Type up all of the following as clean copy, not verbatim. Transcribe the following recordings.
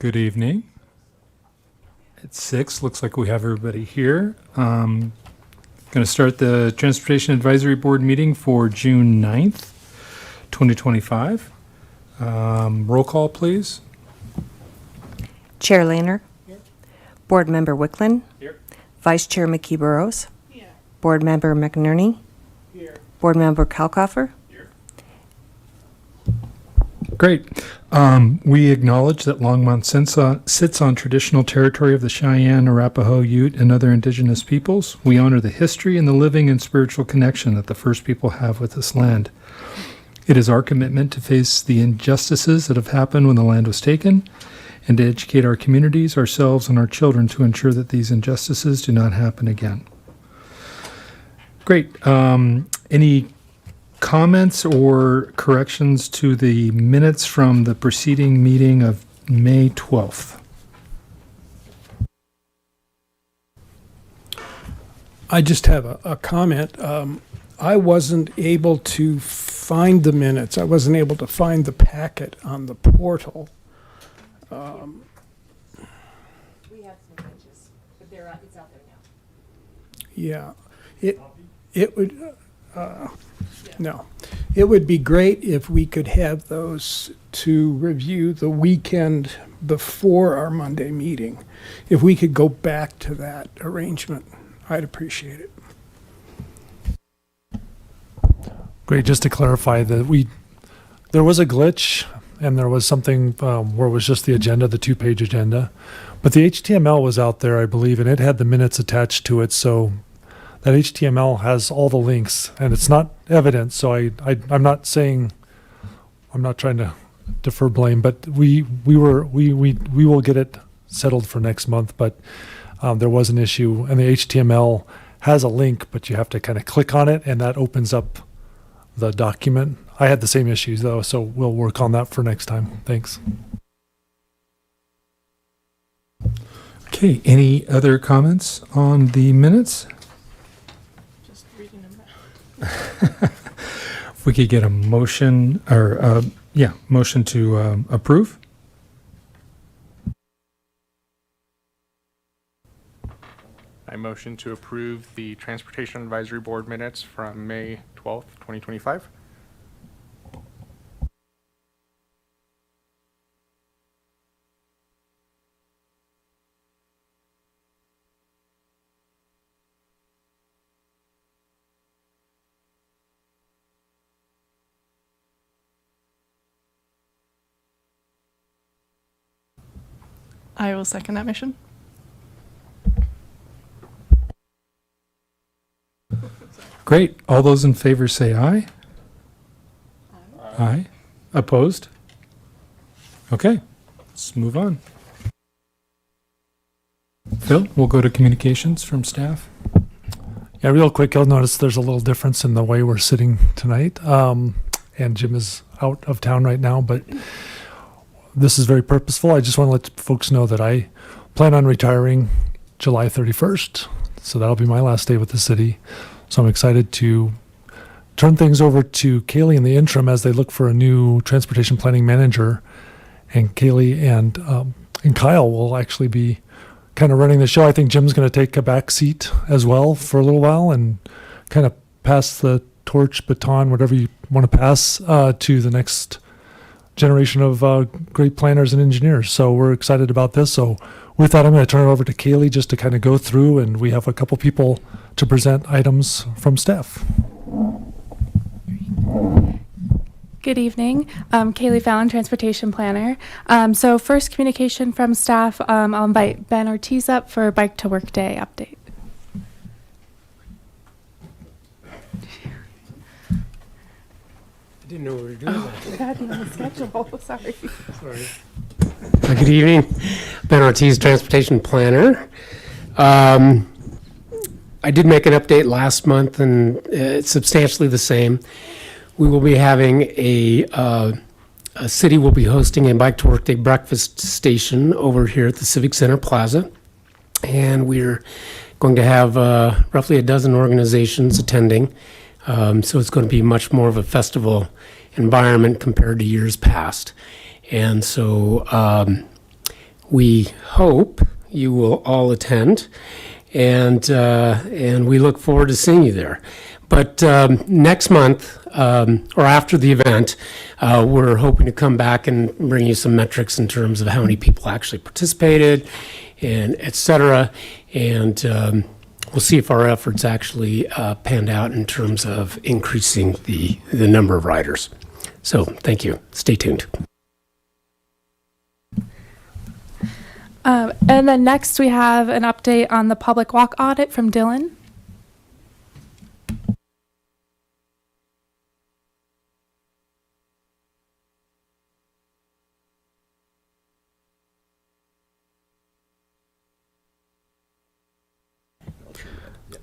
Good evening. It's 6. Looks like we have everybody here. Going to start the Transportation Advisory Board meeting for June 9th, 2025. Roll call, please. Chair Lehner. Here. Board Member Wicklund. Here. Vice Chair McKee-Burrows. Here. Board Member McNerney. Here. Board Member Kalkofer. Great. We acknowledge that Longmont sits on traditional territory of the Cheyenne, Arapaho, Ute, and other indigenous peoples. We honor the history and the living and spiritual connection that the first people have with this land. It is our commitment to face the injustices that have happened when the land was taken and to educate our communities, ourselves, and our children to ensure that these injustices do not happen again. Great. Any comments or corrections to the minutes from the preceding meeting of May 12th? I just have a comment. I wasn't able to find the minutes. I wasn't able to find the packet on the portal. We have some pages, but it's out there now. Yeah, it would, no. It would be great if we could have those to review the weekend before our Monday meeting. If we could go back to that arrangement, I'd appreciate it. Great. Just to clarify that there was a glitch and there was something where it was just the agenda, the 2-page agenda, but the HTML was out there, I believe, and it had the minutes attached to it. So that HTML has all the links, and it's not evidence. So I'm not saying, I'm not trying to defer blame, but we will get it settled for next month. But there was an issue, and the HTML has a link, but you have to kind of click on it, and that opens up the document. I had the same issues though, so we'll work on that for next time. Thanks. Okay, any other comments on the minutes? Just reading them now. If we could get a motion or motion to approve. I motion to approve the Transportation Advisory Board minutes from May 12th, 2025. I will second that motion. Great. All those in favor say aye. Aye. Opposed? Okay, let's move on. Phil, we'll go to communications from staff. Yeah, real quick, you'll notice there's a little difference in the way we're sitting tonight. And Jim is out of town right now, but this is very purposeful. I just want to let folks know that I plan on retiring July 31st. So that'll be my last day with the city. So I'm excited to turn things over to Kaylee in the interim as they look for a new transportation planning manager. And Kaylee and Kyle will actually be kind of running the show. I think Jim's going to take a back seat as well for a little while and kind of pass the torch, baton, whatever you want to pass to the next generation of great planners and engineers. So we're excited about this. So with that, I'm going to turn it over to Kaylee just to kind of go through, and we have a couple people to present items from staff. Good evening. Kaylee Fallon, Transportation Planner. So first communication from staff, I'll invite Ben Ortiz up for Bike to Work Day update. I didn't know we were doing that. God, you on the schedule. Sorry. Sorry. Good evening. Ben Ortiz, Transportation Planner. I did make an update last month, and it's substantially the same. We will be having a city will be hosting a Bike to Work Day breakfast station over here at the Civic Center Plaza. And we're going to have roughly a dozen organizations attending. So it's going to be much more of a festival environment compared to years past. And so We hope you will all attend, and we look forward to seeing you there. But next month, or after the event, we're hoping to come back and bring you some metrics in terms of how many people actually participated, and et cetera. And we'll see if our efforts actually panned out in terms of increasing the number of riders. So thank you. Stay tuned. And then next we have an update on the public walk audit from Dylan.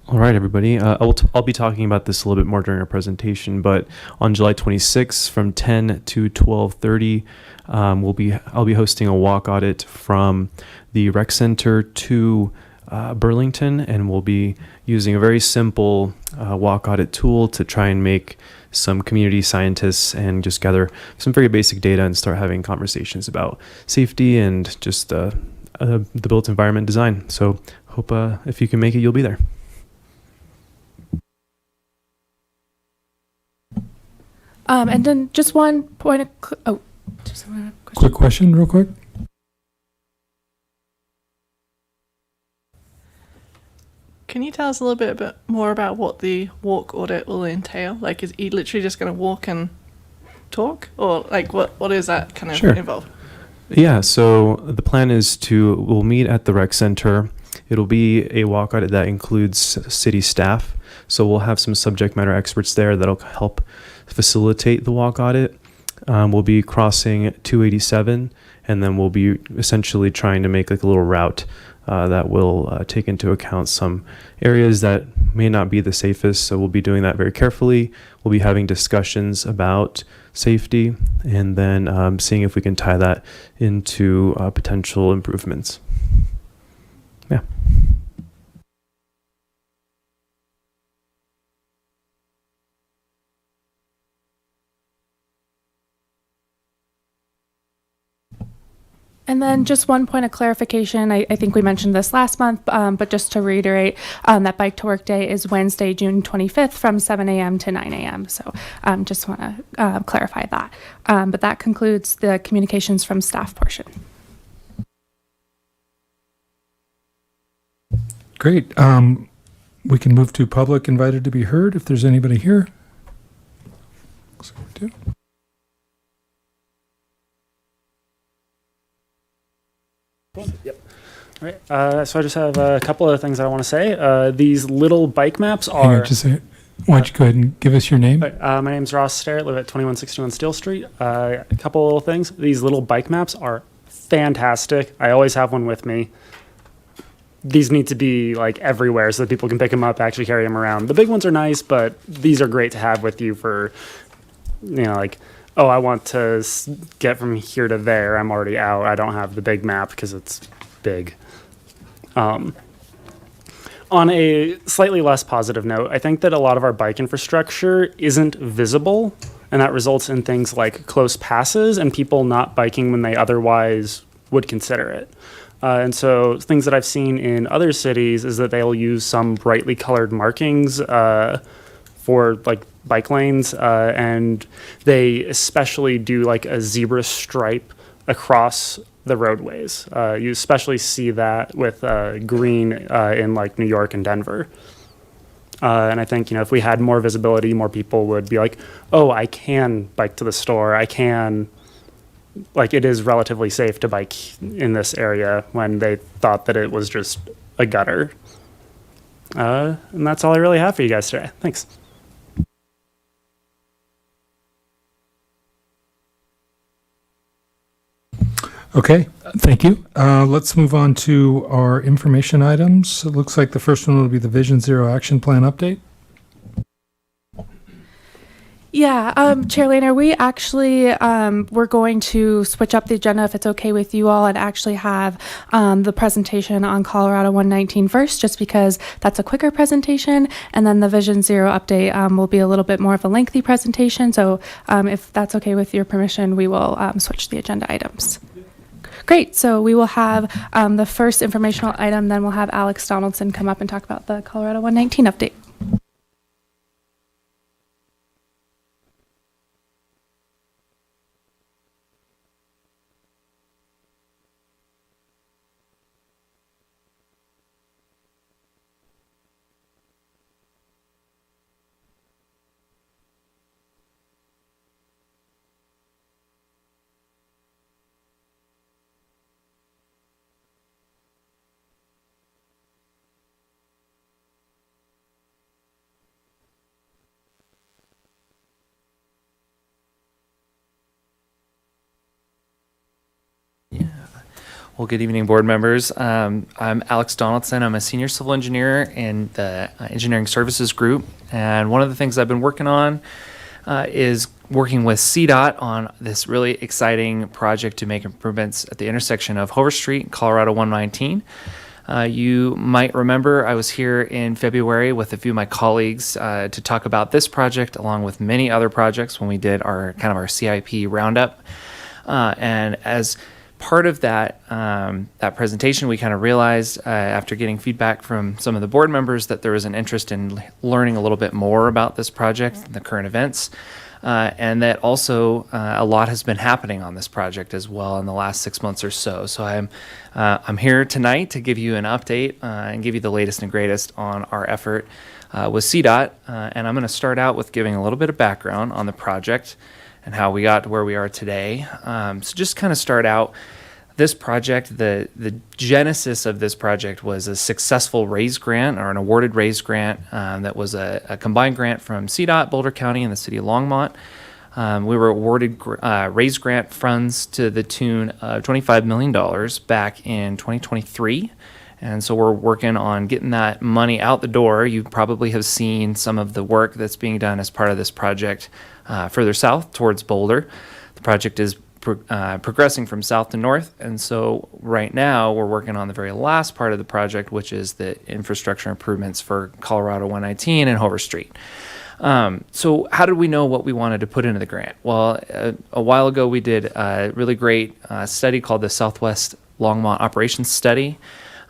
All right, everybody. I'll be talking about this a little bit more during our presentation, but on July 26th from 10 to 12:30, I'll be hosting a walk audit from the rec center to Burlington, and we'll be using a very simple walk audit tool to try and make some community scientists and just gather some very basic data and start having conversations about safety and just the built environment design. So hope if you can make it, you'll be there. And then just one point of just one question. Quick question, real quick. Can you tell us a little bit more about what the walk audit will entail? Like, is he literally just going to walk and talk? Or, like, what is that kind of Sure. involved? Yeah, so the plan is we'll meet at the rec center. It'll be a walk audit that includes city staff. So we'll have some subject matter experts there that'll help facilitate the walk audit. We'll be crossing 287, and then we'll be essentially trying to make like a little route that will take into account some areas that may not be the safest. So we'll be doing that very carefully. We'll be having discussions about safety, and then seeing if we can tie that into potential improvements. Yeah. And then just one point of clarification. I think we mentioned this last month, but just to reiterate, that Bike to Work Day is Wednesday, June 25th from 7 a.m. to 9 a.m. So just want to clarify that. But that concludes the communications from staff portion. Great. We can move to public invited to be heard if there's anybody here. Looks like we do. Yep. All right. So I just have a couple of things I want to say. These little bike maps Hang on are. just a second. Why don't you go ahead and give us your name? My name's Ross Sterrett, live at 2161 Steel Street. A couple of things. These little bike maps are fantastic. I always have one with me. These need to be like everywhere so that people can pick them up, actually carry them around. The big ones are nice, but these are great to have with you for, like, oh, I want to get from here to there. I'm already out. I don't have the big map because it's big. On a slightly less positive note, I think that a lot of our bike infrastructure isn't visible, and that results in things like close passes and people not biking when they otherwise would consider it. And so things that I've seen in other cities is that they'll use some brightly colored markings for like bike lanes, and they especially do like a zebra stripe across the roadways. You especially see that with green in like New York and Denver. And I think, if we had more visibility, more people would be like, oh, I can bike to the store. I can, like, it is relatively safe to bike in this area, when they thought that it was just a gutter. And that's all I really have for you guys today. Thanks. Okay, thank you. Let's move on to our information items. It looks like the first one will be the Vision Zero Action Plan update. Yeah, Chair Lehner, we actually we're going to switch up the agenda if it's okay with you all, and actually have the presentation on Colorado 119 first, just because that's a quicker presentation, and then the Vision Zero update will be a little bit more of a lengthy presentation. So if that's okay with your permission, we will switch the agenda items. Great. So we will have the first informational item, then we'll have Alex Donaldson come up and talk about the Colorado 119 update. Well, good evening, board members. I'm Alex Donaldson. I'm a senior civil engineer in the engineering services group. And one of the things I've been working on is working with CDOT on this really exciting project to make improvements at the intersection of Hover Street and Colorado 119. You might remember I was here in February with a few of my colleagues to talk about this project along with many other projects when we did our CIP roundup. And as part of that presentation, we kind of realized after getting feedback from some of the board members that there was an interest in learning a little bit more about this project and the current events, and that also a lot has been happening on this project as well in the last 6 months or so. So I'm here tonight to give you an update and give you the latest and greatest on our effort with CDOT, and I'm going to start out with giving a little bit of background on the project and how we got to where we are today. So just kind of start out, this project, the genesis of this project was a successful RAISE grant, or an awarded RAISE grant, that was a combined grant from CDOT, Boulder County, and the City of Longmont. We were awarded RAISE grant funds to the tune of $25 million back in 2023. And so we're working on getting that money out the door. You probably have seen some of the work that's being done as part of this project further south towards Boulder. The project is progressing from south to north. And so right now we're working on the very last part of the project, which is the infrastructure improvements for Colorado 119 and Hover Street. So how did we know what we wanted to put into the grant? Well, a while ago we did a really great study called the Southwest Longmont Operations Study.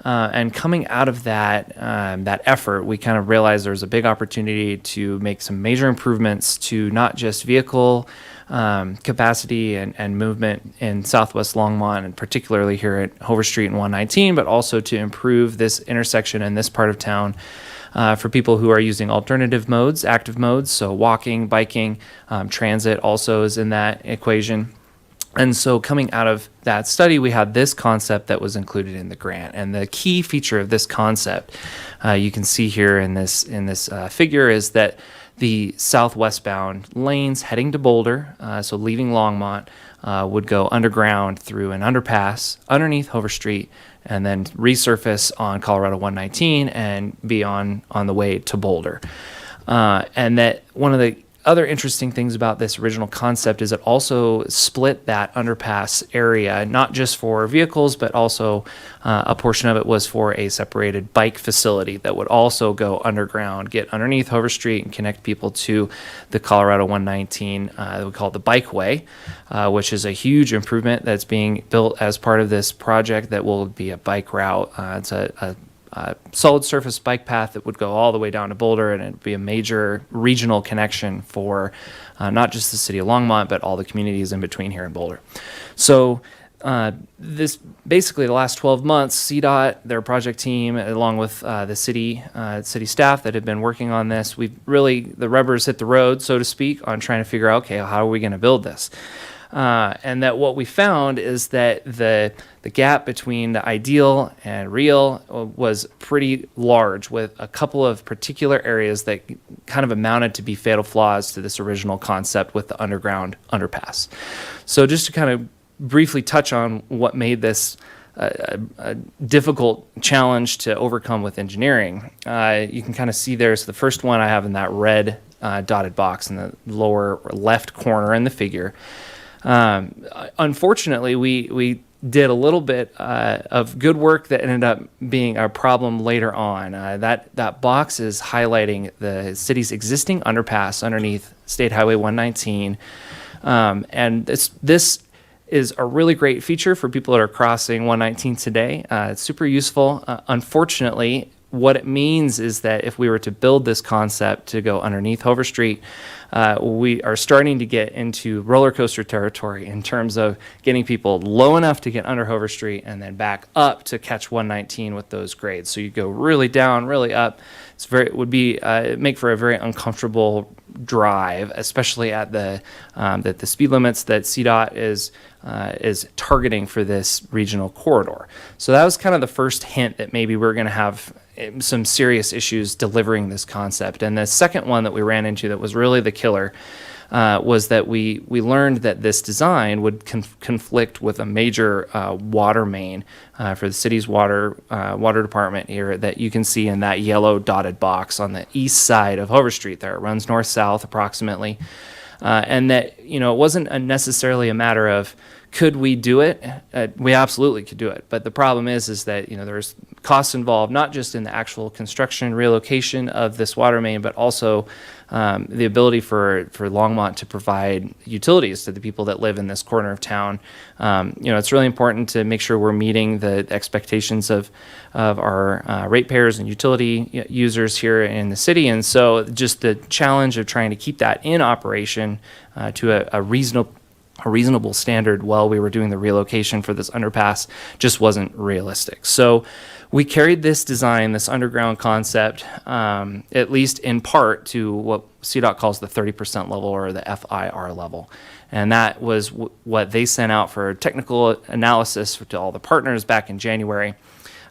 And coming out of that effort, we kind of realized there was a big opportunity to make some major improvements to not just vehicle capacity and movement in Southwest Longmont, and particularly here at Hover Street and 119, but also to improve this intersection in this part of town for people who are using alternative modes, active modes, so walking, biking, transit also is in that equation. And so coming out of that study, we had this concept that was included in the grant. And the key feature of this concept, you can see here in this figure, is that the southwestbound lanes heading to Boulder, so leaving Longmont, would go underground through an underpass underneath Hover Street and then resurface on Colorado 119 and be on the way to Boulder. And that one of the other interesting things about this original concept is it also split that underpass area, not just for vehicles, but also a portion of it was for a separated bike facility that would also go underground, get underneath Hover Street and connect people to the Colorado 119, we call it the Bikeway, which is a huge improvement that's being built as part of this project that will be a bike route. It's a solid surface bike path that would go all the way down to Boulder, and it'd be a major regional connection for not just the city of Longmont, but all the communities in between here in Boulder. So this basically the last 12 months, CDOT, their project team, along with the city staff that have been working on this, we've really, the rubber's hit the road, so to speak, on trying to figure out, okay, how are we going to build this? And that what we found is that the gap between the ideal and real was pretty large, with a couple of particular areas that kind of amounted to be fatal flaws to this original concept with the underground underpass. So just to kind of briefly touch on what made this a difficult challenge to overcome with engineering, you can kind of see there's the first one I have in that red dotted box in the lower left corner in the figure. Unfortunately, we did a little bit of good work that ended up being a problem later on. That box is highlighting the city's existing underpass underneath State Highway 119, and this is a really great feature for people that are crossing 119 today. It's super useful. Unfortunately, what it means is that if we were to build this concept to go underneath Hover Street, we are starting to get into roller coaster territory in terms of getting people low enough to get under Hover Street and then back up to catch 119 with those grades. So you go really down, really up. It would be make for a very uncomfortable drive, especially at the speed limits that CDOT is targeting for this regional corridor. So that was kind of the first hint that maybe we're going to have some serious issues delivering this concept. And the second one that we ran into that was really the killer was that we learned that this design would conflict with a major water main for the city's water department here that you can see in that yellow dotted box on the east side of Hover Street there. It runs north-south approximately. And that, it wasn't necessarily a matter of could we do it? We absolutely could do it. But the problem is that, there's costs involved, not just in the actual construction relocation of this water main, but also the ability for Longmont to provide utilities to the people that live in this corner of town. It's really important to make sure we're meeting the expectations of our ratepayers and utility users here in the city. And so just the challenge of trying to keep that in operation to a reasonable standard while we were doing the relocation for this underpass just wasn't realistic. So we carried this design, this underground concept, at least in part to what CDOT calls the 30% level or the FIR level. And that was what they sent out for technical analysis to all the partners back in January.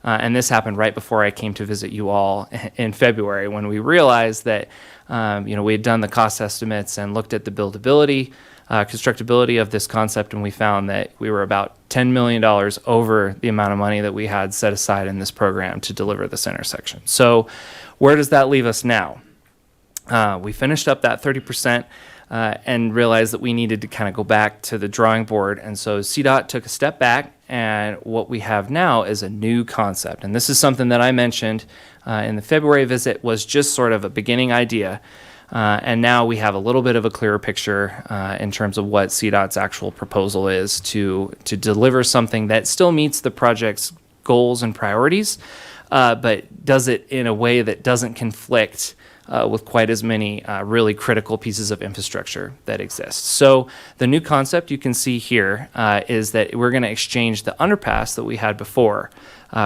And this happened right before I came to visit you all in February when we realized that we had done the cost estimates and looked at the buildability, constructability of this concept, and we found that we were about $10 million over the amount of money that we had set aside in this program to deliver this intersection. So where does that leave us now? We finished up that 30% and realized that we needed to kind of go back to the drawing board. And so CDOT took a step back, and what we have now is a new concept. And this is something that I mentioned in the February visit was just sort of a beginning idea. And now we have a little bit of a clearer picture in terms of what CDOT's actual proposal is to deliver something that still meets the project's goals and priorities, but does it in a way that doesn't conflict with quite as many really critical pieces of infrastructure that exist. So the new concept you can see here is that we're going to exchange the underpass that we had before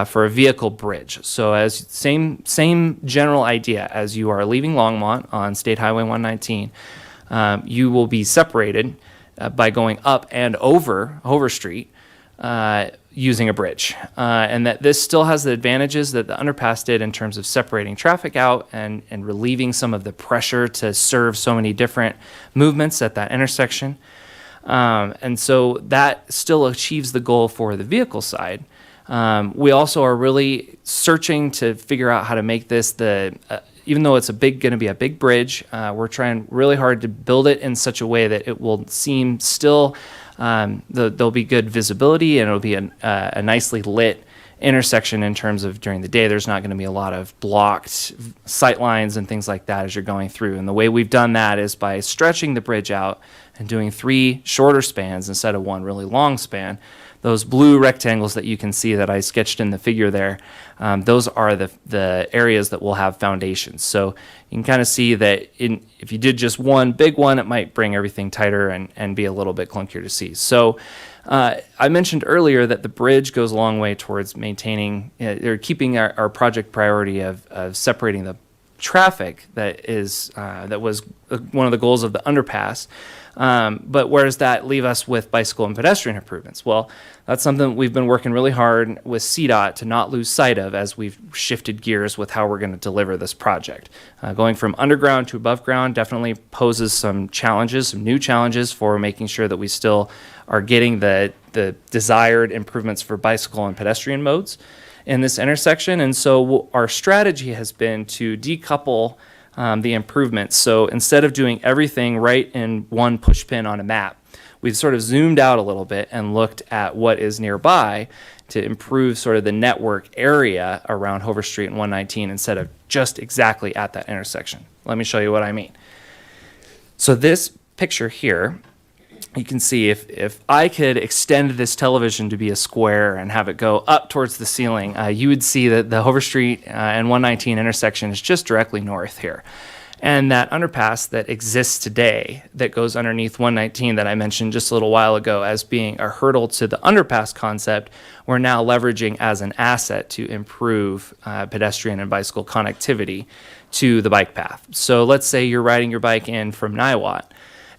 for a vehicle bridge. So as same general idea as you are leaving Longmont on State Highway 119, you will be separated by going up and over Hover Street using a bridge. And that this still has the advantages that the underpass did in terms of separating traffic out and relieving some of the pressure to serve so many different movements at that intersection. And so that still achieves the goal for the vehicle side. We also are really searching to figure out how to make this even though it's going to be a big bridge, we're trying really hard to build it in such a way that it will seem still, there'll be good visibility and it'll be a nicely lit intersection in terms of during the day. There's not going to be a lot of blocked sight lines and things like that as you're going through. And the way we've done that is by stretching the bridge out and doing 3 shorter spans instead of 1 really long span. Those blue rectangles that you can see that I sketched in the figure there, those are the areas that will have foundations. So you can kind of see that if you did just one big one, it might bring everything tighter and be a little bit clunkier to see. So I mentioned earlier that the bridge goes a long way towards maintaining or keeping our project priority of separating the traffic that was one of the goals of the underpass. But where does that leave us with bicycle and pedestrian improvements? Well, that's something we've been working really hard with CDOT to not lose sight of as we've shifted gears with how we're going to deliver this project. Going from underground to above ground definitely poses some new challenges for making sure that we still are getting the desired improvements for bicycle and pedestrian modes in this intersection. And so our strategy has been to decouple the improvements. So instead of doing everything right in one push pin on a map, we've sort of zoomed out a little bit and looked at what is nearby to improve sort of the network area around Hover Street and 119 instead of just exactly at that intersection. Let me show you what I mean. So this picture here, you can see if I could extend this television to be a square and have it go up towards the ceiling, you would see that the Hover Street and 119 intersection is just directly north here. And that underpass that exists today that goes underneath 119 that I mentioned just a little while ago as being a hurdle to the underpass concept, we're now leveraging as an asset to improve pedestrian and bicycle connectivity to the bike path. So let's say you're riding your bike in from Niwot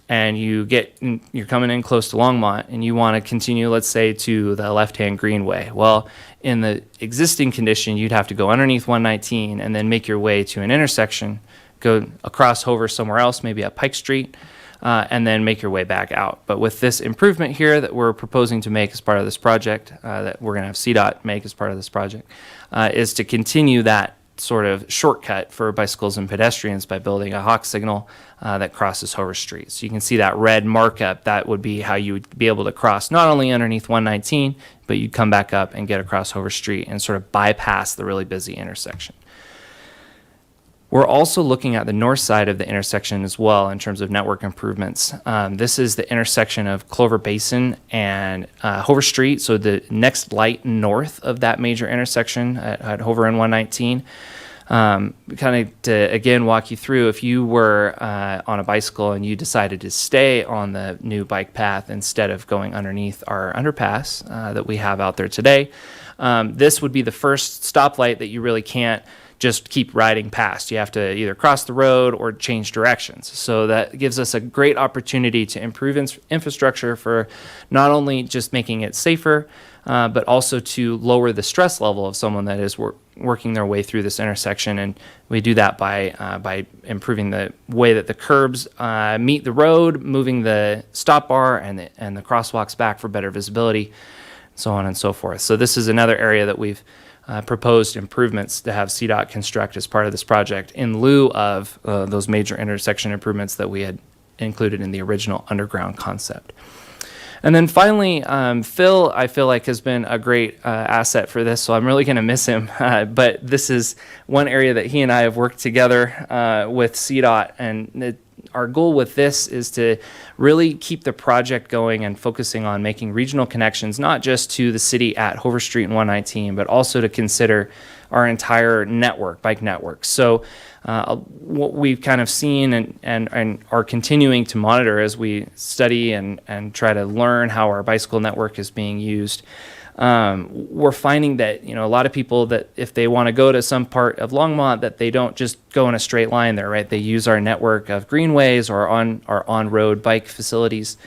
and you're coming in close to Longmont and you want to continue, let's say, to the left-hand greenway. Well, in the existing condition, you'd have to go underneath 119 and then make your way to an intersection, go across Hover somewhere else, maybe at Pike Street, and then make your way back out. But with this improvement here that we're proposing to make as part of this project, that we're going to have CDOT make as part of this project, is to continue that sort of shortcut for bicycles and pedestrians by building a hawk signal that crosses Hover Street. So you can see that red markup. That would be how you would be able to cross not only underneath 119, but you'd come back up and get across Hover Street and sort of bypass the really busy intersection. We're also looking at the north side of the intersection as well in terms of network improvements. This is the intersection of Clover Basin and Hover Street, so the next light north of that major intersection at Hover and 119. Kind of to, again, walk you through, if you were on a bicycle and you decided to stay on the new bike path instead of going underneath our underpass that we have out there today, this would be the first stoplight that you really can't just keep riding past. You have to either cross the road or change directions. So that gives us a great opportunity to improve infrastructure for not only just making it safer, but also to lower the stress level of someone that is working their way through this intersection. And we do that by improving the way that the curbs meet the road, moving the stop bar and the crosswalks back for better visibility, so on and so forth. So this is another area that we've proposed improvements to have CDOT construct as part of this project in lieu of those major intersection improvements that we had included in the original underground concept. And then finally, Phil, I feel like, has been a great asset for this, so I'm really going to miss him. But this is one area that he and I have worked together with CDOT, and our goal with this is to really keep the project going and focusing on making regional connections, not just to the city at Hover Street and 119, but also to consider our entire network, bike network. So what we've kind of seen and are continuing to monitor as we study and try to learn how our bicycle network is being used, we're finding that, a lot of people, that if they want to go to some part of Longmont, that they don't just go in a straight line there, right? They use our network of greenways or our on-road bike facilities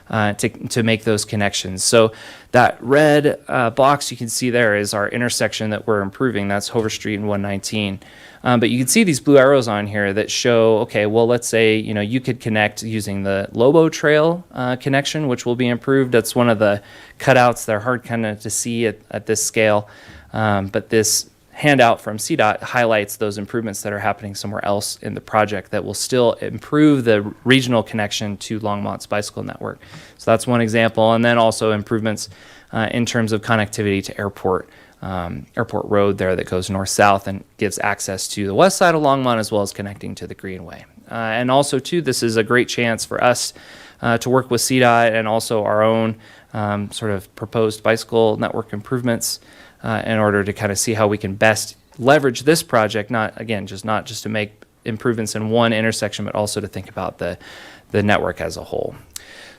to make those connections. So that red box you can see there is our intersection that we're improving. That's Hover Street and 119. But you can see these blue arrows on here that show, okay, well, let's say, you could connect using the Lobo Trail connection, which will be improved. That's one of the cutouts. They're hard kind of to see at this scale. But this handout from CDOT highlights those improvements that are happening somewhere else in the project that will still improve the regional connection to Longmont's bicycle network. So that's one example. And then also improvements in terms of connectivity to Airport Road there that goes north-south and gives access to the west side of Longmont as well as connecting to the Greenway. And also, too, this is a great chance for us to work with CDOT and also our own sort of proposed bicycle network improvements in order to kind of see how we can best leverage this project, not just to make improvements in one intersection, but also to think about the network as a whole.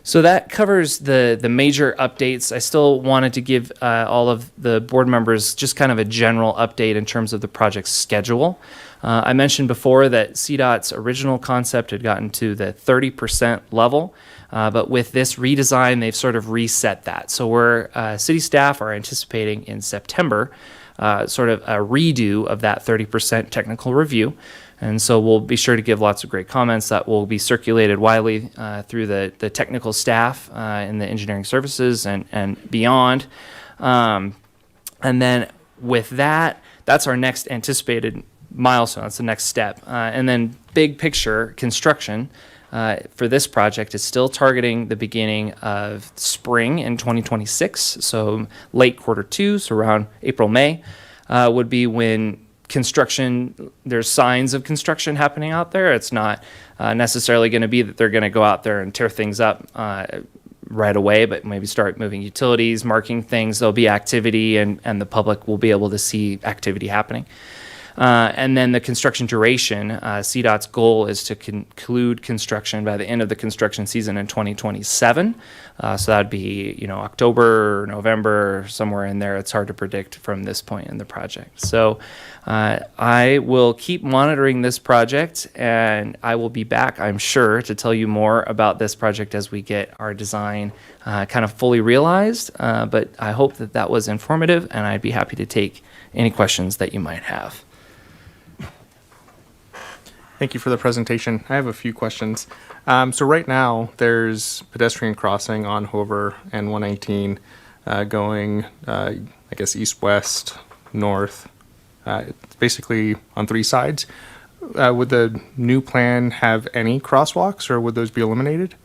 So that covers the major updates. I still wanted to give all of the board members just kind of a general update in terms of the project's schedule. I mentioned before that CDOT's original concept had gotten to the 30% level, but with this redesign, they've sort of reset that. So city staff are anticipating in September sort of a redo of that 30% technical review. And so we'll be sure to give lots of great comments that will be circulated widely through the technical staff in the engineering services and beyond. And then with that, that's our next anticipated milestone. That's the next step. And then big picture construction for this project is still targeting the beginning of spring in 2026. So late Q2, so around April, May, would be when construction, there's signs of construction happening out there. It's not necessarily going to be that they're going to go out there and tear things up right away, but maybe start moving utilities, marking things. There'll be activity, and the public will be able to see activity happening. And then the construction duration, CDOT's goal is to conclude construction by the end of the construction season in 2027. So that'd be, October, November, somewhere in there. It's hard to predict from this point in the project. So I will keep monitoring this project, and I will be back, I'm sure, to tell you more about this project as we get our design kind of fully realized. But I hope that that was informative, and I'd be happy to take any questions that you might have. Thank you for the presentation. I have a few questions. So right now, there's pedestrian crossing on Hoover and 119 going, I guess, east-west, north. It's basically on 3 sides. Would the new plan have any crosswalks, or would those be eliminated?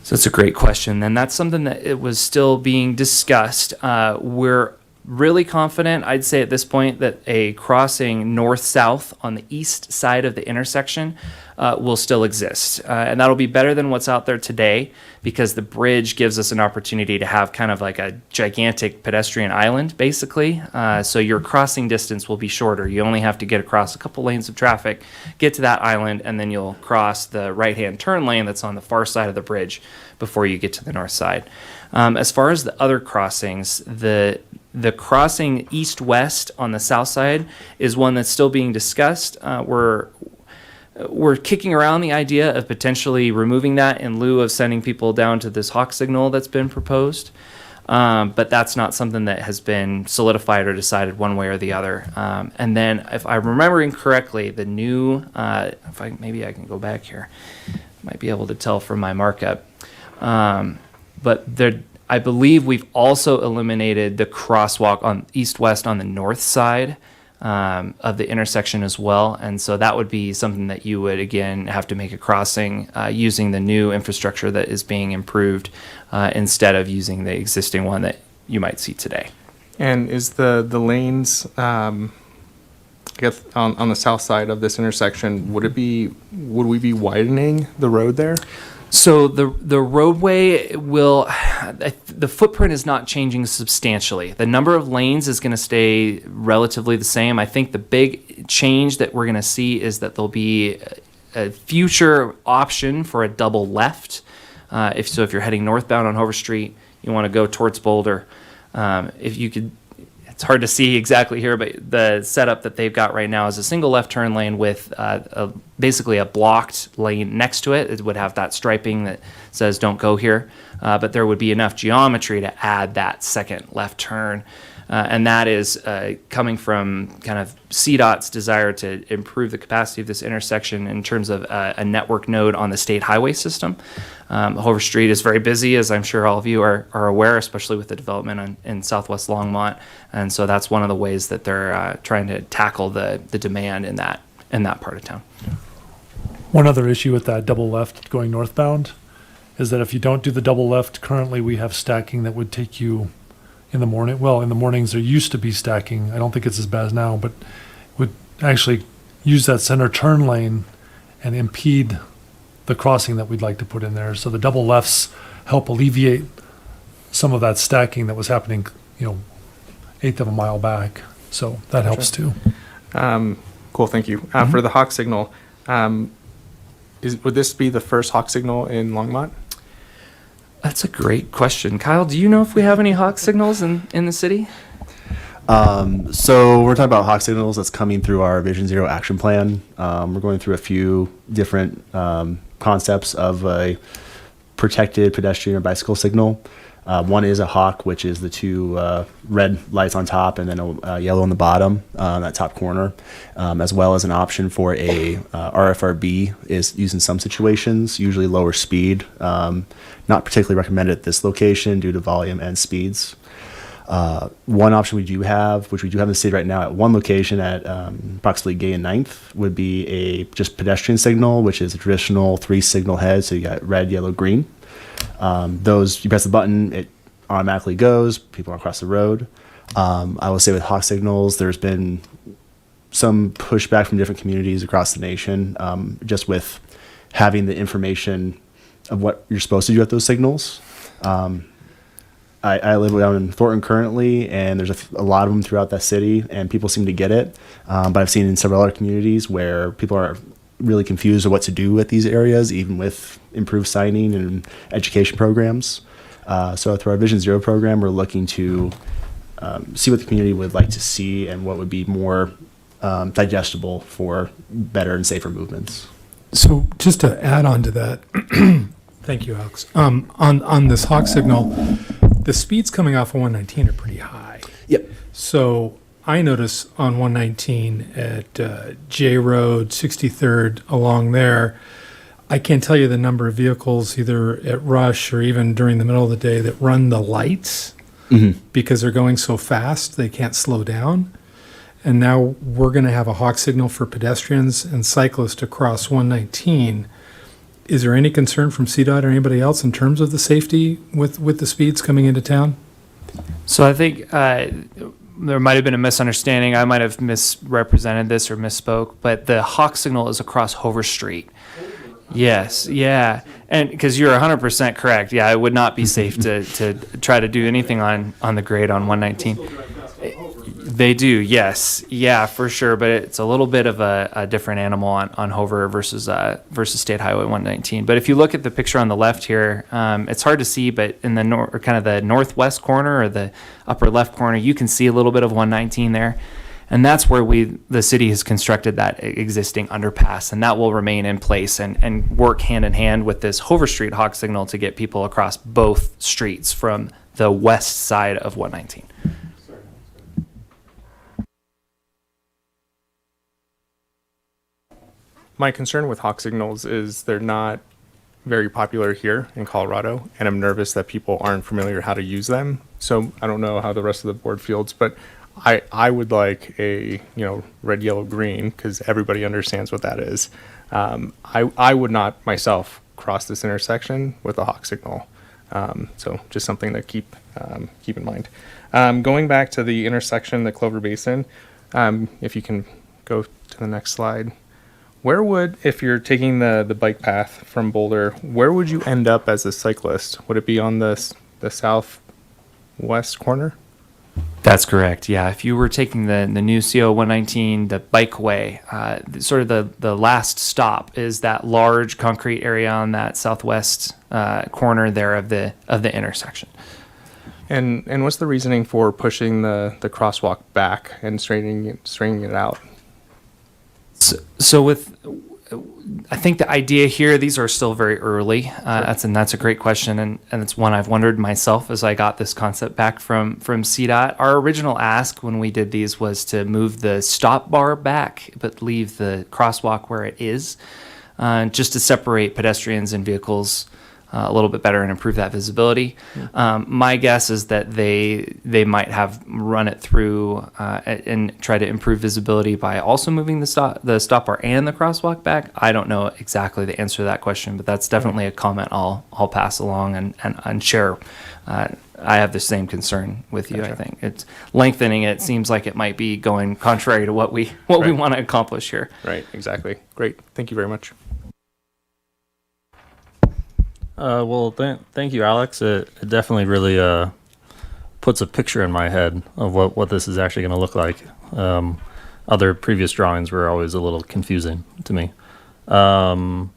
So that's a great question, and that's something that it was still being discussed. We're really confident, I'd say at this point, that a crossing north-south on the east side of the intersection will still exist. And that'll be better than what's out there today, because the bridge gives us an opportunity to have kind of like a gigantic pedestrian island, basically. So your crossing distance will be shorter. You only have to get across a couple lanes of traffic, get to that island, and then you'll cross the right-hand turn lane that's on the far side of the bridge before you get to the north side. As far as the other crossings, the crossing east-west on the south side is one that's still being discussed. We're kicking around the idea of potentially removing that in lieu of sending people down to this hawk signal that's been proposed. But that's not something that has been solidified or decided one way or the other. And then, if I'm remembering correctly, the new, maybe I can go back here, might be able to tell from my markup. But I believe we've also eliminated the crosswalk on east-west on the north side of the intersection as well. And so that would be something that you would, again, have to make a crossing using the new infrastructure that is being improved instead of using the existing one that you might see today. And is the lanes, I guess, on the south side of this intersection, would we be widening the road there? So the roadway will, the footprint is not changing substantially. The number of lanes is going to stay relatively the same. I think the big change that we're going to see is that there'll be a future option for a double left. If you're heading northbound on Hoover Street, you want to go towards Boulder. If you could, it's hard to see exactly here, but the setup that they've got right now is a single left turn lane with basically a blocked lane next to it. It would have that striping that says don't go here, but there would be enough geometry to add that second left turn. And that is coming from kind of CDOT's desire to improve the capacity of this intersection in terms of a network node on the state highway system. Hoover Street is very busy, as I'm sure all of you are aware, especially with the development in southwest Longmont. And so that's one of the ways that they're trying to tackle the demand in that part of town. One other issue with that double left going northbound is that if you don't do the double left, currently we have stacking that would take you in the morning. Well, in the mornings there used to be stacking. I don't think it's as bad as now, but would actually use that center turn lane and impede the crossing that we'd like to put in there. So the double lefts help alleviate some of that stacking that was happening, eighth of a mile back. So that helps too. Cool, thank you. For the hawk signal, would this be the first hawk signal in Longmont? That's a great question. Kyle, do you know if we have any hawk signals in the city? So we're talking about hawk signals that's coming through our Vision Zero action plan. We're going through a few different concepts of a protected pedestrian or bicycle signal. One is a hawk, which is the 2 red lights on top and then a yellow on the bottom, that top corner, as well as an option for a RFRB is used in some situations, usually lower speed. Not particularly recommended at this location due to volume and speeds. One option we do have, which we do have in the city right now at one location at approximately Gay and 9th, would be a just pedestrian signal, which is a traditional 3 signal head. So you got red, yellow, green. Those, you press the button, it automatically goes. People are across the road. I will say with hawk signals, there's been some pushback from different communities across the nation, just with having the information of what you're supposed to do at those signals. I live down in Thornton currently, and there's a lot of them throughout that city, and people seem to get it. But I've seen in several other communities where people are really confused of what to do at these areas, even with improved signing and education programs. So through our Vision Zero program, we're looking to see what the community would like to see and what would be more digestible for better and safer movements. So just to add on to that, thank you, Alex. On this hawk signal, the speeds coming off of 119 are pretty high. Yep. So I notice on 119 at J Road, 63rd, along there, I can't tell you the number of vehicles either at rush or even during the middle of the day that run the lights because they're going so fast they can't slow down. And now we're going to have a hawk signal for pedestrians and cyclists across 119. Is there any concern from CDOT or anybody else in terms of the safety with the speeds coming into town? So I think there might have been a misunderstanding. I might have misrepresented this or misspoke, but the hawk signal is across Hover Street. Yes, yeah. And because you're 100% correct. Yeah, it would not be safe to try to do anything on the grade on 119. They do, yes. Yeah, for sure. But it's a little bit of a different animal on Hover versus State Highway 119. But if you look at the picture on the left here, it's hard to see, but in the kind of the northwest corner or the upper left corner, you can see a little bit of 119 there. And that's where the city has constructed that existing underpass, and that will remain in place and work hand in hand with this Hover Street hawk signal to get people across both streets from the west side of 119. My concern with hawk signals is they're not very popular here in Colorado, and I'm nervous that people aren't familiar how to use them. So I don't know how the rest of the board feels, but I would like a red, yellow, green, because everybody understands what that is. I would not myself cross this intersection with a hawk signal. So just something to keep in mind. Going back to the intersection, the Clover Basin, if you can go to the next slide. Where would, if you're taking the bike path from Boulder, where would you end up as a cyclist? Would it be on the southwest corner? That's correct. Yeah, if you were taking the new CO 119, the bikeway, sort of the last stop is that large concrete area on that southwest corner there of the intersection. And what's the reasoning for pushing the crosswalk back and straightening it out? So I think the idea here, these are still very early. That's a great question, and it's one I've wondered myself as I got this concept back from CDOT. Our original ask when we did these was to move the stop bar back, but leave the crosswalk where it is, just to separate pedestrians and vehicles a little bit better and improve that visibility. My guess is that they might have run it through and try to improve visibility by also moving the stop bar and the crosswalk back. I don't know exactly the answer to that question, but that's definitely a comment I'll pass along and share. I have the same concern with you. Gotcha. I think it's lengthening. It seems like it might be going contrary to what we want to accomplish here. Right. Exactly. Great. Thank you very much. Thank you, Alex. It definitely really puts a picture in my head of what this is actually going to look like. Other previous drawings were always a little confusing to me. But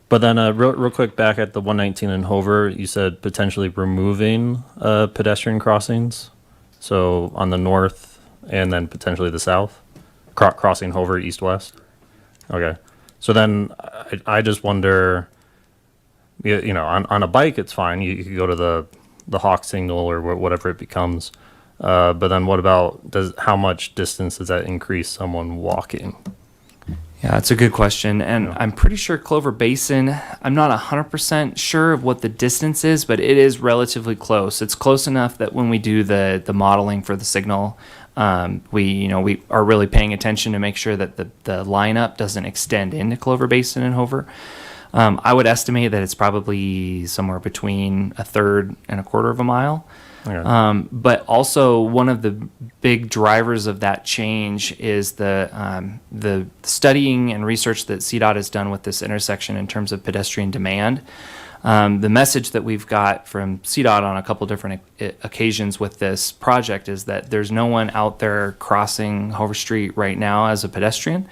then real quick, back at the 119 in Hover, you said potentially removing pedestrian crossings. So on the north and then potentially the south, crossing Hover east-west. Okay. So then I just wonder... on a bike, it's fine. You could go to the hawk signal or whatever it becomes. But then what about, how much distance does that increase someone walking? Yeah, that's a good question. And I'm pretty sure Clover Basin, I'm not 100% sure of what the distance is, but it is relatively close. It's close enough that when we do the modeling for the signal, we are really paying attention to make sure that the lineup doesn't extend into Clover Basin and Hover. I would estimate that it's probably somewhere between a third and a quarter of a mile. Okay. But also one of the big drivers of that change is the studying and research that CDOT has done with this intersection in terms of pedestrian demand. The message that we've got from CDOT on a couple different occasions with this project is that there's no one out there crossing Hover Street right now as a pedestrian,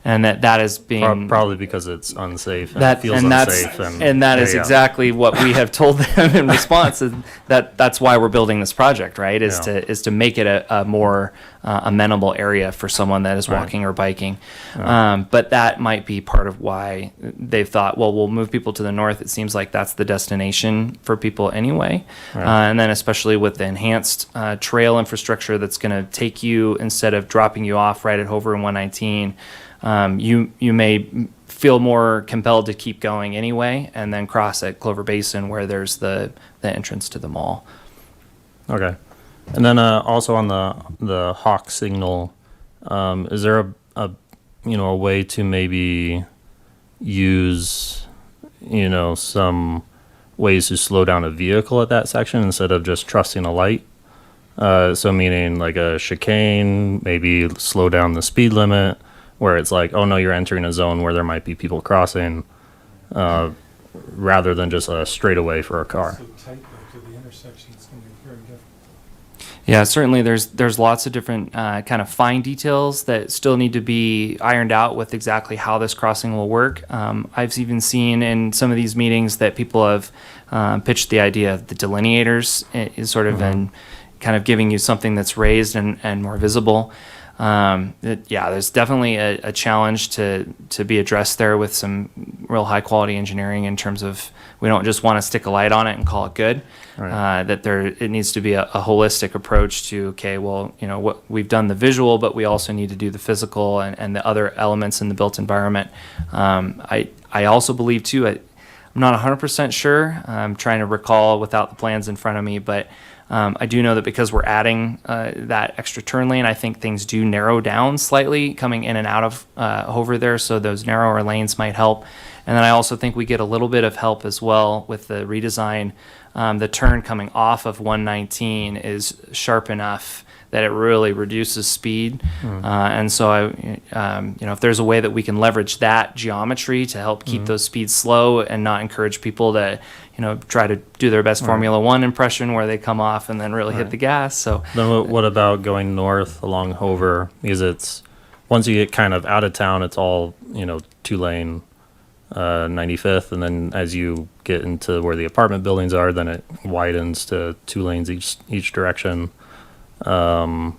and that is being Probably because it's unsafe and that it feels and unsafe. that is yeah. exactly what we have told them in response. And that's why we're building this project, right? Is Yeah. to make it a more amenable area for someone that is Right. walking or biking. But that might be part of why they've thought, well, we'll move people to the north. It seems like that's the destination for people anyway. Right. And then especially with the enhanced trail infrastructure that's going to take you, instead of dropping you off right at Hover and 119, you may feel more compelled to keep going anyway, and then cross at Clover Basin where there's the entrance to the mall. Okay. And then also on the hawk signal, is there a way to maybe use some ways to slow down a vehicle at that section instead of just trusting a light? So meaning like a chicane, maybe slow down the speed limit, where it's like, oh no, you're entering a zone where there might be people crossing, rather than just a straightaway for a car. Yeah, certainly there's lots of different kind of fine details that still need to be ironed out with exactly how this crossing will work. I've even seen in some of these meetings that people have pitched the idea of the delineators is sort of in kind of giving you something that's raised and more visible. There's definitely a challenge to be addressed there with some real high quality engineering in terms of, we don't just want to stick a light on it and call it good. Right. It needs to be a holistic approach to, okay, well, what we've done the visual, but we also need to do the physical and the other elements in the built environment. I also believe too, I'm not 100% sure. I'm trying to recall without the plans in front of me, but I do know that because we're adding that extra turn lane, I think things do narrow down slightly coming in and out of Hover there, so those narrower lanes might help. And then I also think we get a little bit of help as well with the redesign. The turn coming off of 119 is sharp enough that it really reduces speed. And so if there's a way that we can leverage that geometry to help keep those speeds slow and not encourage people to try to do their best Formula One impression where they come off and then really hit the gas. So Then what about going north along Hover? Because it's, once you get kind of out of town, it's all 2-lane 95th, and then as you get into where the apartment buildings are, then it widens to 2 lanes each direction. I'm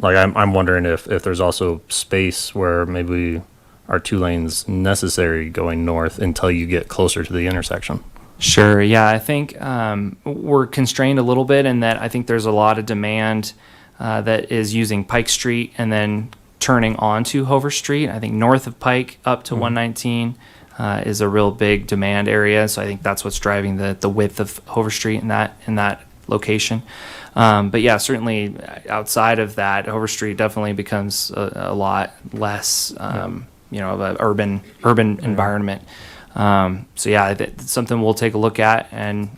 wondering if there's also space where maybe are 2 lanes necessary going north until you get closer to the intersection. Sure. Yeah, I think we're constrained a little bit in that I think there's a lot of demand that is using Pike Street and then turning onto Hover Street. I think north of Pike up to 119 is a real big demand area. So I think that's what's driving the width of Hover Street in that location. But yeah, certainly outside of that, Hover Street definitely becomes a lot less, of an urban environment. So yeah, it's something we'll take a look at, and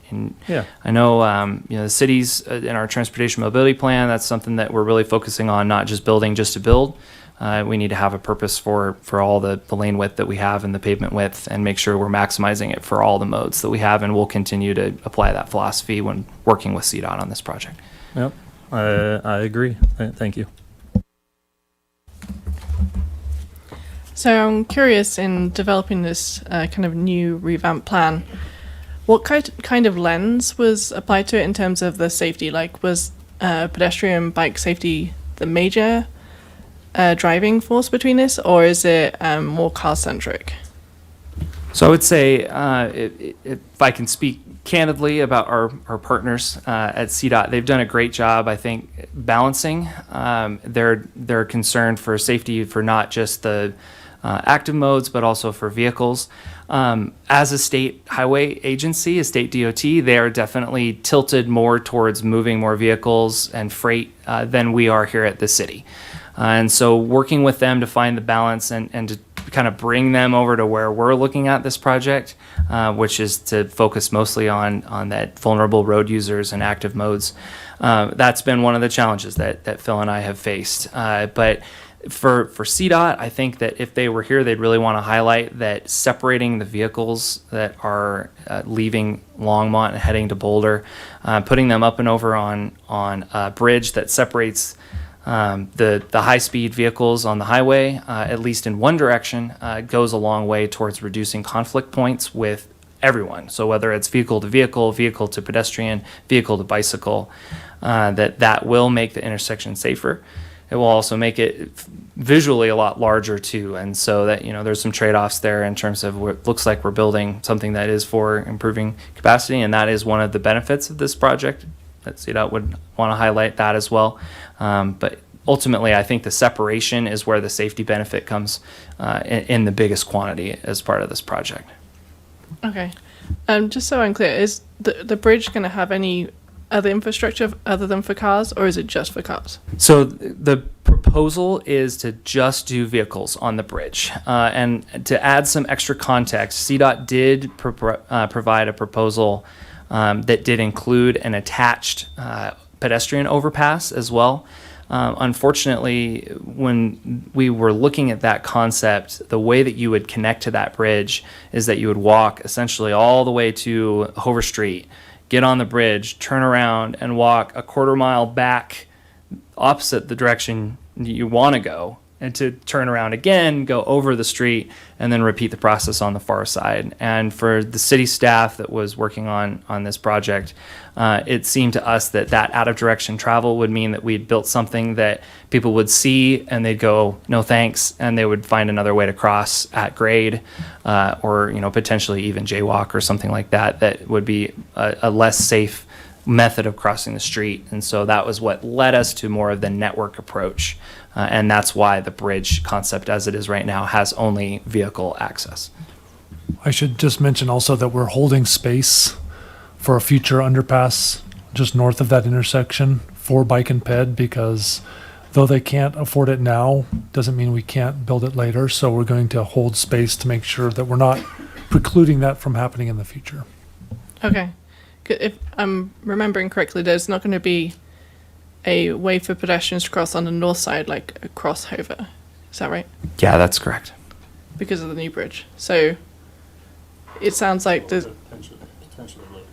I know the cities in our transportation mobility plan, that's something that we're really focusing on, not just building just to build. We need to have a purpose for all the lane width that we have and the pavement width, and make sure we're maximizing it for all the modes that we have, and we'll continue to apply that philosophy when working with CDOT on this project. Yep, I agree. Thank you. So I'm curious, in developing this kind of new revamped plan, what kind of lens was applied to it in terms of the safety? Like, was pedestrian bike safety the major driving force between this, or is it more car-centric? So I would say, if I can speak candidly about our partners at CDOT, they've done a great job, I think, balancing their concern for safety for not just the active modes, but also for vehicles. As a state highway agency, a state DOT, they are definitely tilted more towards moving more vehicles and freight than we are here at the city. And so working with them to find the balance and kind of bring them over to where we're looking at this project, which is to focus mostly on that vulnerable road users and active modes. That's been one of the challenges that Phil and I have faced. But for CDOT, I think that if they were here, they'd really want to highlight that separating the vehicles that are leaving Longmont and heading to Boulder, putting them up and over on a bridge that separates the high-speed vehicles on the highway, at least in one direction, goes a long way towards reducing conflict points with everyone. So whether it's vehicle to vehicle, vehicle to pedestrian, vehicle to bicycle, that will make the intersection safer. It will also make it visually a lot larger too, and so that there's some trade-offs there in terms of what it looks like we're building something that is for improving capacity, and that is one of the benefits of this project. That CDOT would want to highlight that as well. But ultimately, I think the separation is where the safety benefit comes in the biggest quantity as part of this project. Okay. Just so I'm clear, is the bridge going to have any other infrastructure other than for cars, or is it just for cars? So the proposal is to just do vehicles on the bridge. And to add some extra context, CDOT did provide a proposal that did include an attached pedestrian overpass as well. Unfortunately, when we were looking at that concept, the way that you would connect to that bridge is that you would walk essentially all the way to Hover Street, get on the bridge, turn around, and walk a quarter mile back opposite the direction you want to go, and to turn around again, go over the street, and then repeat the process on the far side. And for the city staff that was working on this project, it seemed to us that out of direction travel would mean that we'd built something that people would see and they'd go, no thanks, and they would find another way to cross at grade, or potentially even jaywalk or something like that. That would be a less safe method of crossing the street. And so that was what led us to more of the network approach. And that's why the bridge concept as it is right now has only vehicle access. I should just mention also that we're holding space for a future underpass just north of that intersection for bike and ped, because though they can't afford it now, doesn't mean we can't build it later. So we're going to hold space to make sure that we're not precluding that from happening in the future. Okay. If I'm remembering correctly, there's not going to be a way for pedestrians to cross on the north side, like a crossover. Is that right? Yeah, that's correct. Because of the new bridge. So it sounds like there's... Potentially later.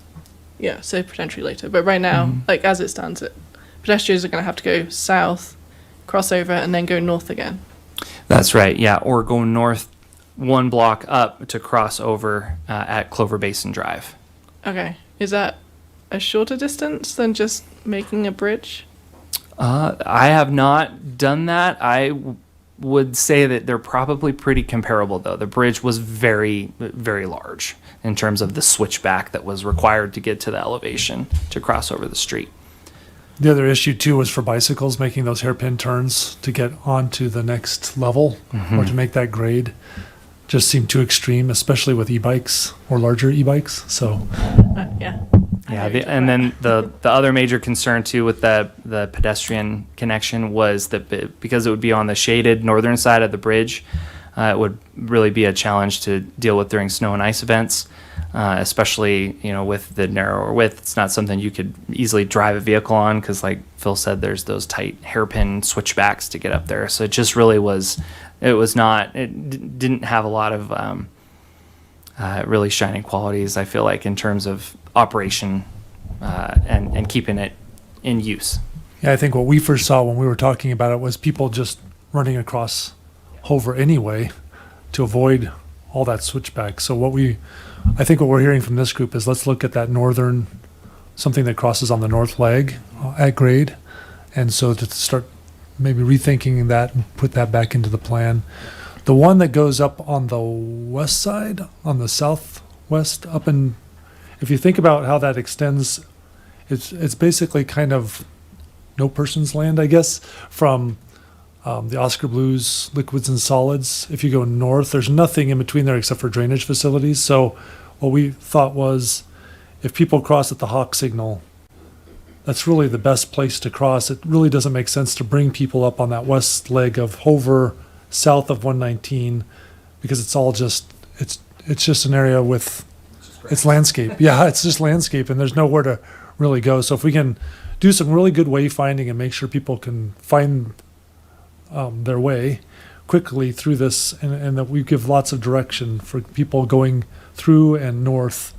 Yeah, so potentially later. But right now, like as it stands, pedestrians are going to have to go south, cross over, and then go north again. That's right, yeah. Or go north one block up to cross over at Clover Basin Drive. Okay. Is that a shorter distance than just making a bridge? I have not done that. I would say that they're probably pretty comparable, though. The bridge was very, very large in terms of the switchback that was required to get to the elevation to cross over the street. The other issue too was for bicycles, making those hairpin turns to get onto the next level or to make that grade just seemed too extreme, especially with e-bikes or larger e-bikes. So Yeah. Yeah, and then the other major concern too with the pedestrian connection was that because it would be on the shaded northern side of the bridge, it would really be a challenge to deal with during snow and ice events, especially with the narrower width. It's not something you could easily drive a vehicle on because, like Phil said, there's those tight hairpin switchbacks to get up there. So it just really was. It didn't have a lot of really shining qualities, I feel like, in terms of operation and keeping it in use. yeah, I think what we first saw when we were talking about it was people just running across Hover anyway to avoid all that switchback. So I think what we're hearing from this group is let's look at that northern, something that crosses on the north leg at grade. And so to start maybe rethinking that and put that back into the plan. The one that goes up on the west side, on the southwest, if you think about how that extends, it's basically kind of no person's land, I guess, from the Oscar Blues liquids and solids. If you go north, there's nothing in between there except for drainage facilities. So what we thought was if people cross at the Hawk signal, that's really the best place to cross. It really doesn't make sense to bring people up on that west leg of Hover south of 119 because it's all it's just an area with it's landscape. Yeah, it's just landscape, and there's nowhere to really go. So if we can do some really good wayfinding and make sure people can find their way quickly through this, and that we give lots of direction for people going through and north,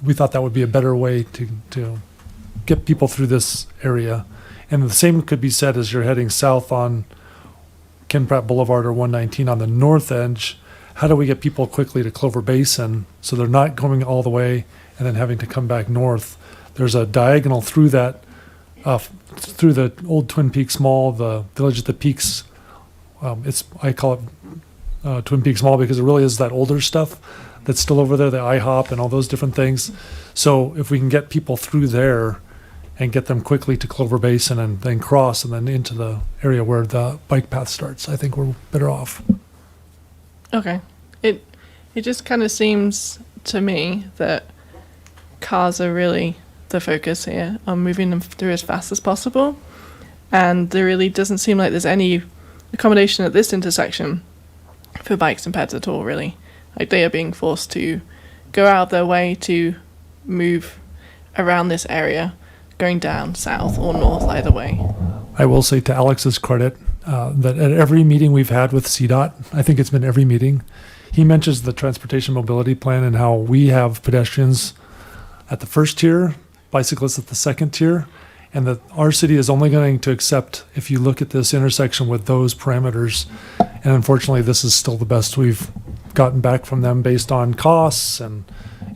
we thought that would be a better way to get people through this area. And the same could be said as you're heading south on Ken Pratt Boulevard or 119 on the north edge. How do we get people quickly to Clover Basin so they're not going all the way and then having to come back north? There's a diagonal through that, through the old Twin Peaks Mall, the Village at the Peaks. I call it Twin Peaks Mall because it really is that older stuff that's still over there, the IHOP and all those different things. So if we can get people through there and get them quickly to Clover Basin and then cross and then into the area where the bike path starts, I think we're better off. Okay. It just kind of seems to me that cars are really the focus here on moving them through as fast as possible. And there really doesn't seem like there's any accommodation at this intersection for bikes and peds at all, really. Like, they are being forced to go out of their way to move around this area, going down, south, or north, either way. I will say to Alex's credit that at every meeting we've had with CDOT, I think it's been every meeting, he mentions the transportation mobility plan and how we have pedestrians at the first tier, bicyclists at the second tier, and that our city is only going to accept if you look at this intersection with those parameters. And unfortunately, this is still the best we've gotten back from them based on costs and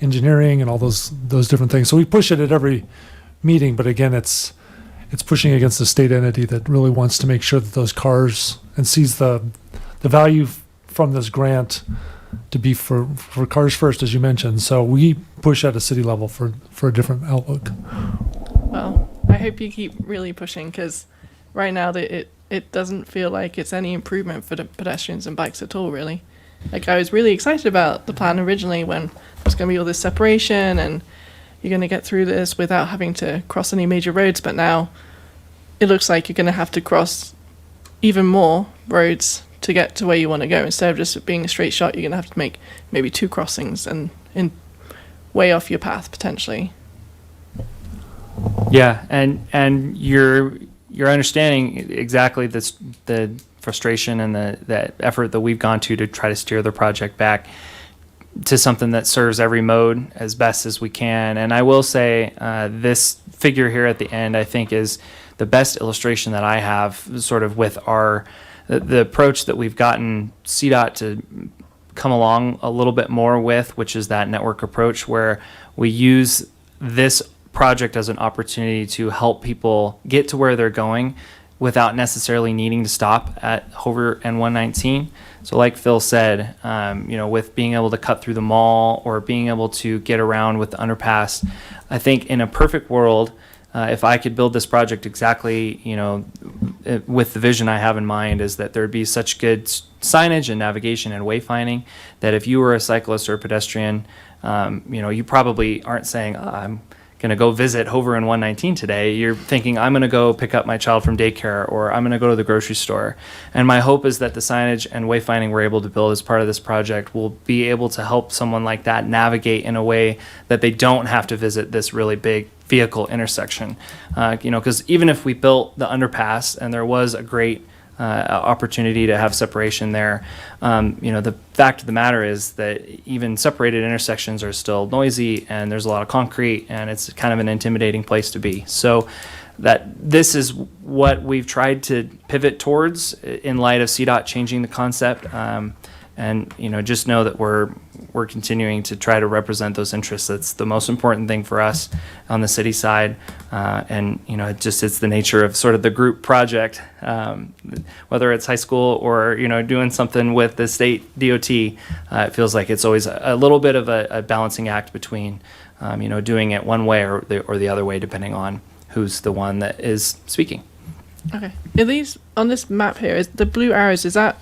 engineering and all those different things. So we push it at every meeting, but again, it's pushing against a state entity that really wants to make sure that those cars and sees the value from this grant to be for cars first, as you mentioned. So we push at a city level for a different outlook. Well, I hope you keep really pushing, because right now it doesn't feel like it's any improvement for the pedestrians and bikes at all, really. Like, I was really excited about the plan originally when there's going to be all this separation and you're going to get through this without having to cross any major roads, but now it looks like you're going to have to cross even more roads to get to where you want to go. Instead of just being a straight shot, you're going to have to make maybe 2 crossings and way off your path, potentially. Yeah, and you're understanding exactly the frustration and the effort that we've gone to try to steer the project back to something that serves every mode as best as we can. And I will say this figure here at the end, I think, is the best illustration that I have sort of with the approach that we've gotten CDOT to come along a little bit more with, which is that network approach where we use this project as an opportunity to help people get to where they're going without necessarily needing to stop at Hover and 119. So like Phil said, with being able to cut through the mall or being able to get around with the underpass, I think in a perfect world, if I could build this project exactly, with the vision I have in mind, is that there'd be such good signage and navigation and wayfinding that if you were a cyclist or a pedestrian, you probably aren't saying, I'm going to go visit Hover and 119 today. You're thinking, I'm going to go pick up my child from daycare, or I'm going to go to the grocery store. And my hope is that the signage and wayfinding we're able to build as part of this project will be able to help someone like that navigate in a way that they don't have to visit this really big vehicle intersection. Because even if we built the underpass and there was a great opportunity to have separation there, the fact of the matter is that even separated intersections are still noisy and there's a lot of concrete and it's kind of an intimidating place to be. So that this is what we've tried to pivot towards in light of CDOT changing the concept. And just know that we're continuing to try to represent those interests. That's the most important thing for us on the city side. It's the nature of sort of the group project, whether it's high school or, doing something with the state DOT. It feels like it's always a little bit of a balancing act between, doing it one way or the other way, depending on who's the one that is speaking. Okay. Are these, on this map here, is the blue arrows, is that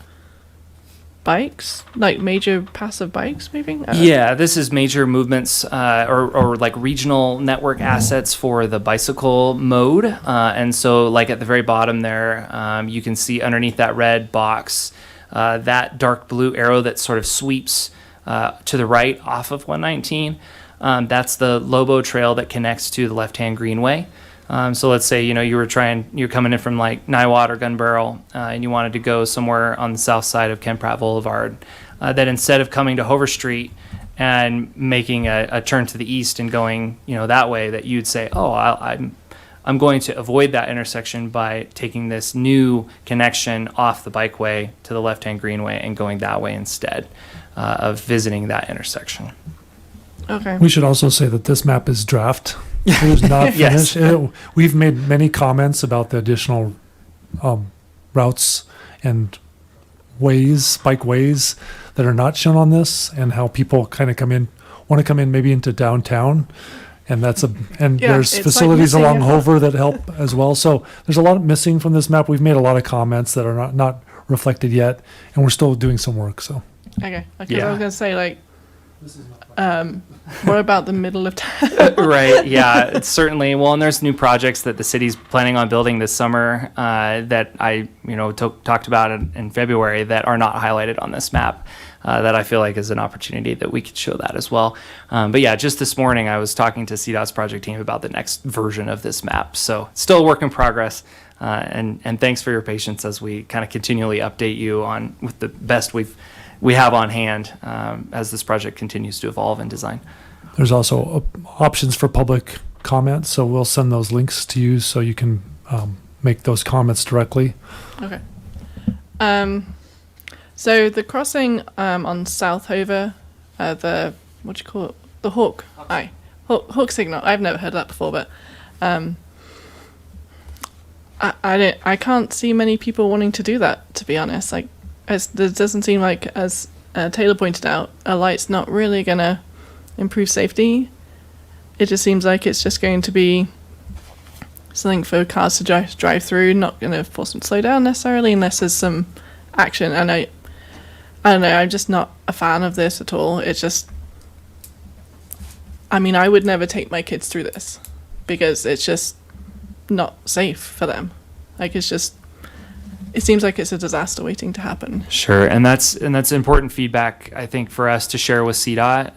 bikes, like major passive bikes moving? Yeah, this is major movements or like regional network assets for the bicycle mode. And so like at the very bottom there, you can see underneath that red box, that dark blue arrow that sort of sweeps to the right off of 119. That's the Lobo Trail that connects to the left-hand greenway. So let's say, you're coming in from like Niwot or Gun Barrel, and you wanted to go somewhere on the south side of Ken Pratt Boulevard, that instead of coming to Hover Street and making a turn to the east and going, that way, that you'd say, oh, I'm going to avoid that intersection by taking this new connection off the bikeway to the left-hand greenway and going that way instead of visiting that intersection. Okay. We should also say that this map is draft. It is not Yes. finished. We've made many comments about the additional routes and bike ways that are not shown on this, and how people kind of want to come in maybe into downtown. And there's it's facilities like along missing Hover that help as well. So there's a lot missing from this map. We've made a lot of comments that are not reflected yet, and we're still doing some work. So Okay. Because Yeah. I was going to say, what about the middle of town? Right. Yeah. It's certainly. Well, and there's new projects that the city's planning on building this summer that I, talked about in February that are not highlighted on this map. That I feel like is an opportunity that we could show that as well. But yeah, just this morning I was talking to CDOT's project team about the next version of this map. So still a work in progress. And thanks for your patience as we kind of continually update you on with the best we have on hand as this project continues to evolve and design. there's also options for public comments. So we'll send those links to you so you can make those comments directly. Okay. So the crossing on South Hover, what do you call it? The Hawk. Hawk signal. I've never heard of that before, but I can't see many people wanting to do that, to be honest. Like, it doesn't seem like, as Taylor pointed out, a light's not really gonna improve safety. It just seems like it's just going to be something for cars to drive through, not going to force them to slow down necessarily, unless there's some action. And I don't know, I'm just not a fan of this at all. It's just, I mean, I would never take my kids through this because it's just not safe for them. Like, it seems like it's a disaster waiting to happen. Sure, and that's important feedback, I think, for us to share with CDOT,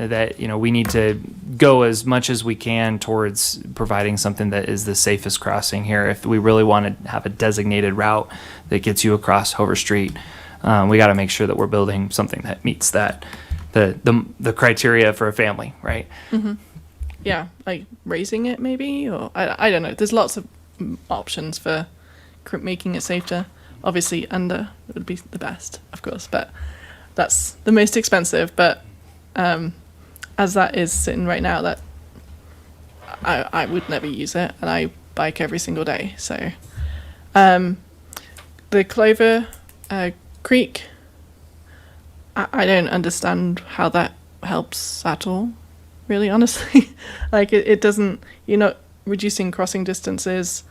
that we need to go as much as we can towards providing something that is the safest crossing here. If we really want to have a designated route that gets you across Hover Street, we got to make sure that we're building something that meets that the criteria for a family, right? Mm-hmm. Yeah, like raising it maybe, or I don't know. There's lots of options for making it safer. Obviously under would be the best, of course, but that's the most expensive. But as that is sitting right now, that I would never use it, and I bike every single day. So the Clover Creek, I don't understand how that helps at all, really, honestly. Like, it doesn't, you're not reducing crossing distances.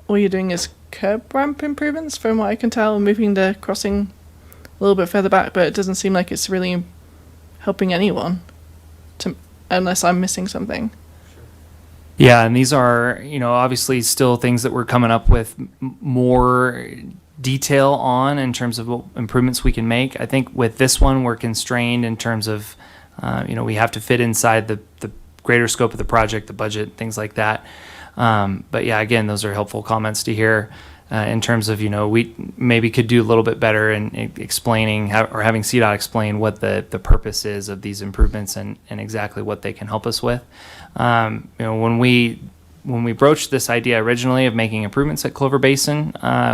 All you're doing is curb ramp improvements, from what I can tell, moving the crossing a little bit further back, but it doesn't seem like it's really helping anyone, unless I'm missing something. Yeah, and these are, obviously still things that we're coming up with more detail on in terms of what improvements we can make. I think with this one, we're constrained in terms of, we have to fit inside the greater scope of the project, the budget, things like that. But yeah, again, those are helpful comments to hear in terms of, we maybe could do a little bit better in explaining or having CDOT explain what the purpose is of these improvements and exactly what they can help us with. When we broached this idea originally of making improvements at Clover Basin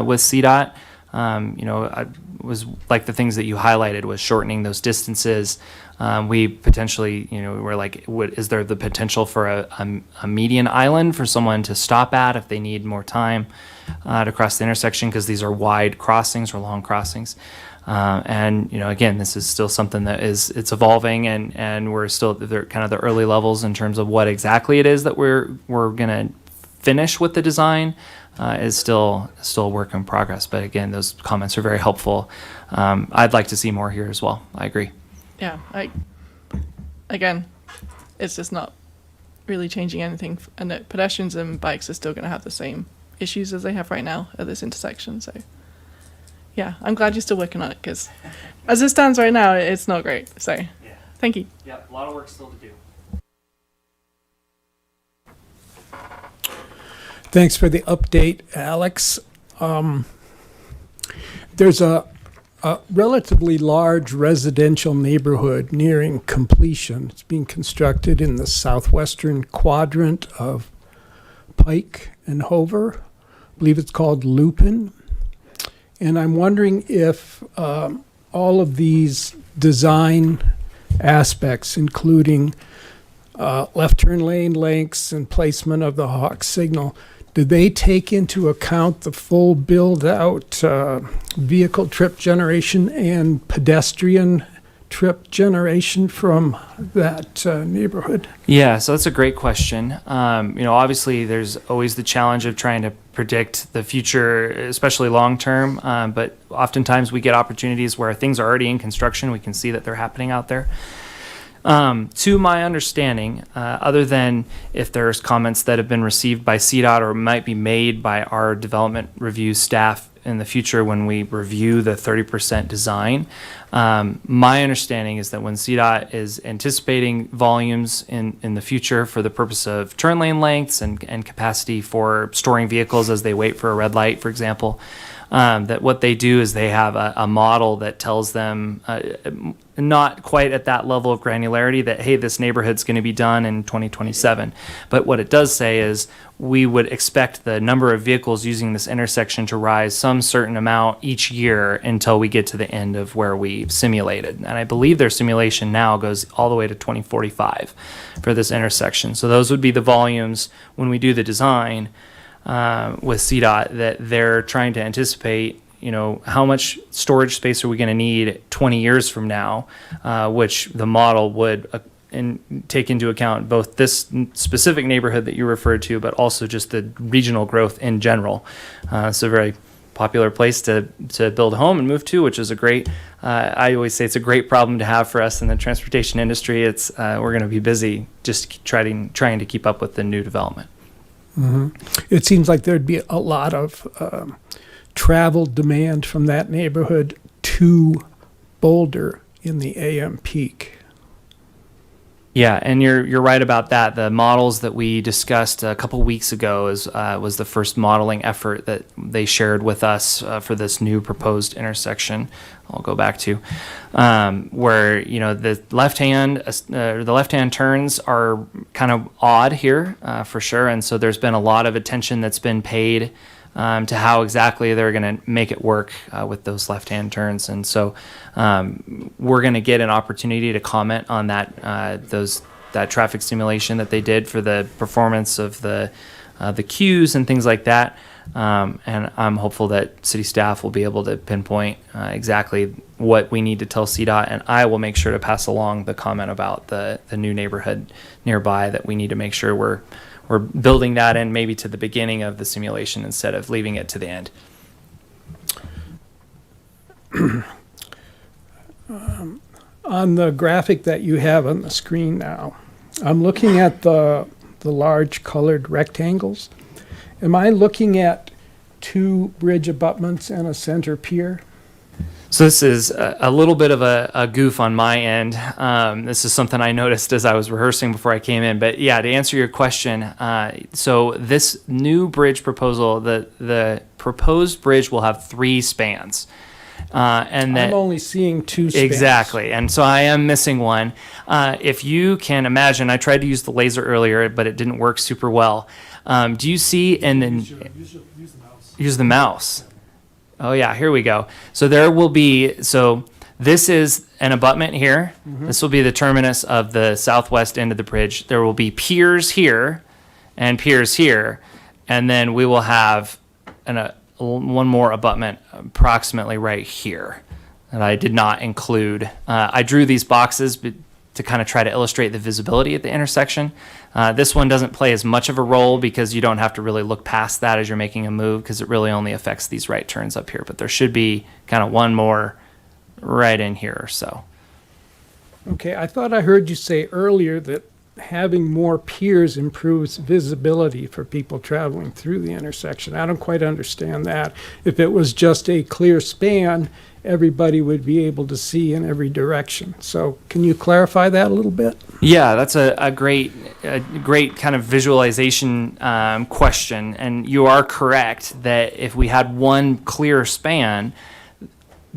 with CDOT, I was like the things that you highlighted was shortening those distances. We potentially, we're like, is there the potential for a median island for someone to stop at if they need more time to cross the intersection, because these are wide crossings or long crossings. And again, this is still something that it's evolving, and we're still kind of the early levels in terms of what exactly it is that we're gonna finish with the design. Is still a work in progress. But again, those comments are very helpful. I'd like to see more here as well. I agree. Yeah, again, it's just not really changing anything, and that pedestrians and bikes are still going to have the same issues as they have right now at this intersection. So Yeah, I'm glad you're still working on it because as it stands right now, it's not great. So, thank you. Yeah, a lot of work still to do. Thanks for the update, Alex. There's a relatively large residential neighborhood nearing completion. It's being constructed in the southwestern quadrant of Pike and Hover. I believe it's called Lupin. And I'm wondering if all of these design aspects, including left turn lane lengths and placement of the hawk signal, do they take into account the full build-out vehicle trip generation and pedestrian trip generation from that neighborhood? Yeah, so that's a great question. Obviously, there's always the challenge of trying to predict the future, especially long term. But oftentimes, we get opportunities where things are already in construction. We can see that they're happening out there. To my understanding, other than if there's comments that have been received by CDOT or might be made by our development review staff in the future when we review the 30% design, my understanding is that when CDOT is anticipating volumes in the future for the purpose of turn lane lengths and capacity for storing vehicles as they wait for a red light, for example, that what they do is they have a model that tells them, not quite at that level of granularity, that, hey, this neighborhood's going to be done in 2027. But what it does say is we would expect the number of vehicles using this intersection to rise some certain amount each year until we get to the end of where we simulated. And I believe their simulation now goes all the way to 2045 for this intersection. So those would be the volumes when we do the design with CDOT that they're trying to anticipate, how much storage space are we going to need 20 years from now, which the model would take into account both this specific neighborhood that you referred to, but also just the regional growth in general. It's a very popular place to build a home and move to, which is a great, I always say it's a great problem to have for us in the transportation industry. It's we're going to be busy just trying to keep up with the new development. Mm-hmm. It seems like there'd be a lot of travel demand from that neighborhood to Boulder in the AM peak. Yeah, and you're right about that. The models that we discussed a couple weeks ago was the first modeling effort that they shared with us for this new proposed intersection. I'll go back to where the left hand turns are kind of odd here for sure, and so there's been a lot of attention that's been paid to how exactly they're going to make it work with those left-hand turns. And so we're going to get an opportunity to comment on that that traffic simulation that they did for the performance of the queues and things like that. And I'm hopeful that city staff will be able to pinpoint exactly what we need to tell CDOT, and I will make sure to pass along the comment about the new neighborhood nearby, that we need to make sure we're building that in maybe to the beginning of the simulation instead of leaving it to the end. On the graphic that you have on the screen now, I'm looking at the large colored rectangles. Am I looking at two bridge abutments and a center pier? So this is a little bit of a goof on my end. This is something I noticed as I was rehearsing before I came in. But yeah, to answer your question, so this new bridge proposal, the proposed bridge will have 3 spans. And then I'm only seeing 2 spans. Exactly. And so I am missing one. If you can imagine, I tried to use the laser earlier, but it didn't work super well. Do you see, and then use the mouse. Oh yeah, here we go. So there will be, so this is an abutment here. Mm-hmm. This will be the terminus of the southwest end of the bridge. There will be piers here and piers here. And then we will have one more abutment approximately right here that I did not include. I drew these boxes to kind of try to illustrate the visibility at the intersection. This one doesn't play as much of a role because you don't have to really look past that as you're making a move, because it really only affects these right turns up here. But there should be kind of one more right in here or so. Okay, I thought I heard you say earlier that having more piers improves visibility for people traveling through the intersection. I don't quite understand that. If it was just a clear span, everybody would be able to see in every direction. So can you clarify that a little bit? Yeah, that's a great kind of visualization question. And you are correct that if we had one clear span,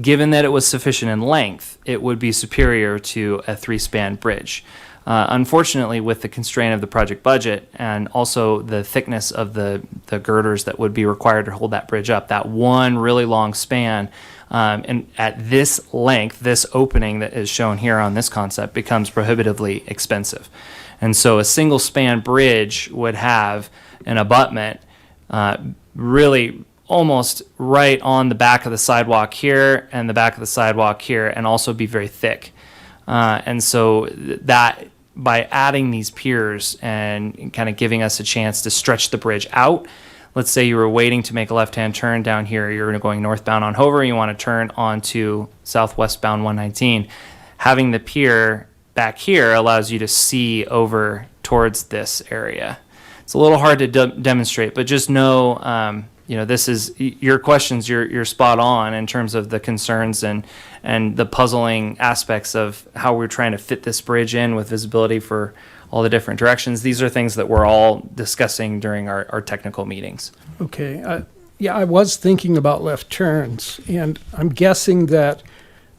given that it was sufficient in length, it would be superior to a three-span bridge. Unfortunately, with the constraint of the project budget and also the thickness of the girders that would be required to hold that bridge up, that one really long span, and at this length, this opening that is shown here on this concept becomes prohibitively expensive. And so a single span bridge would have an abutment really almost right on the back of the sidewalk here and the back of the sidewalk here, and also be very thick. And so that by adding these piers and kind of giving us a chance to stretch the bridge out, let's say you were waiting to make a left-hand turn down here, you're going northbound on Hover, you want to turn onto southwestbound 119. Having the pier back here allows you to see over towards this area. It's a little hard to demonstrate, but just know, this is your questions. You're spot on in terms of the concerns and the puzzling aspects of how we're trying to fit this bridge in with visibility for all the different directions. These are things that we're all discussing during our technical meetings. Okay. I was thinking about left turns, and I'm guessing that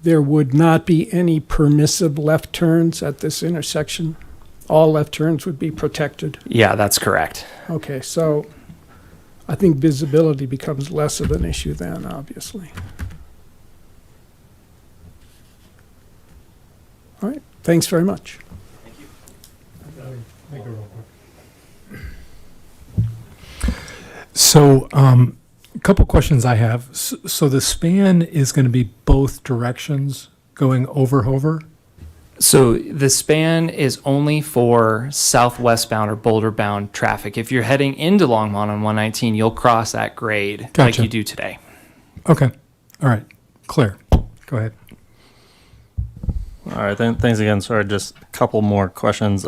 there would not be any permissive left turns at this intersection. All left turns would be protected. Yeah, that's correct. Okay, so I think visibility becomes less of an issue then, obviously. All right, thanks very much. So, a couple questions I have. So the span is going to be both directions going over Hover? So the span is only for southwestbound or Boulder-bound traffic. If you're heading into Longmont on 119, you'll cross that grade like Gotcha. you do today. Okay. All right. Clear. Go ahead. All right, thanks again. Sorry, just a couple more questions.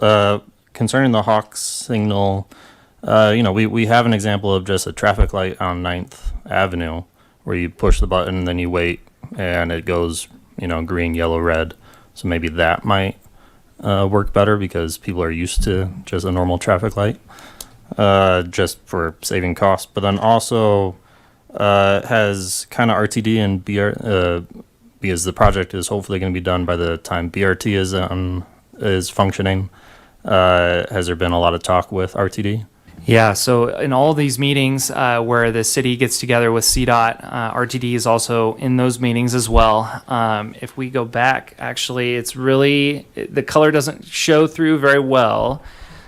Concerning the Hawk signal, we have an example of just a traffic light on 9th Avenue where you push the button and then you wait and it goes, green, yellow, red. So maybe that might work better because people are used to just a normal traffic light, just for saving costs. But then also has kind of RTD and because the project is hopefully going to be done by the time BRT is functioning. Has there been a lot of talk with RTD? Yeah, so in all these meetings where the city gets together with CDOT, RTD is also in those meetings as well. If we go back, actually, it's really, the color doesn't show through very well.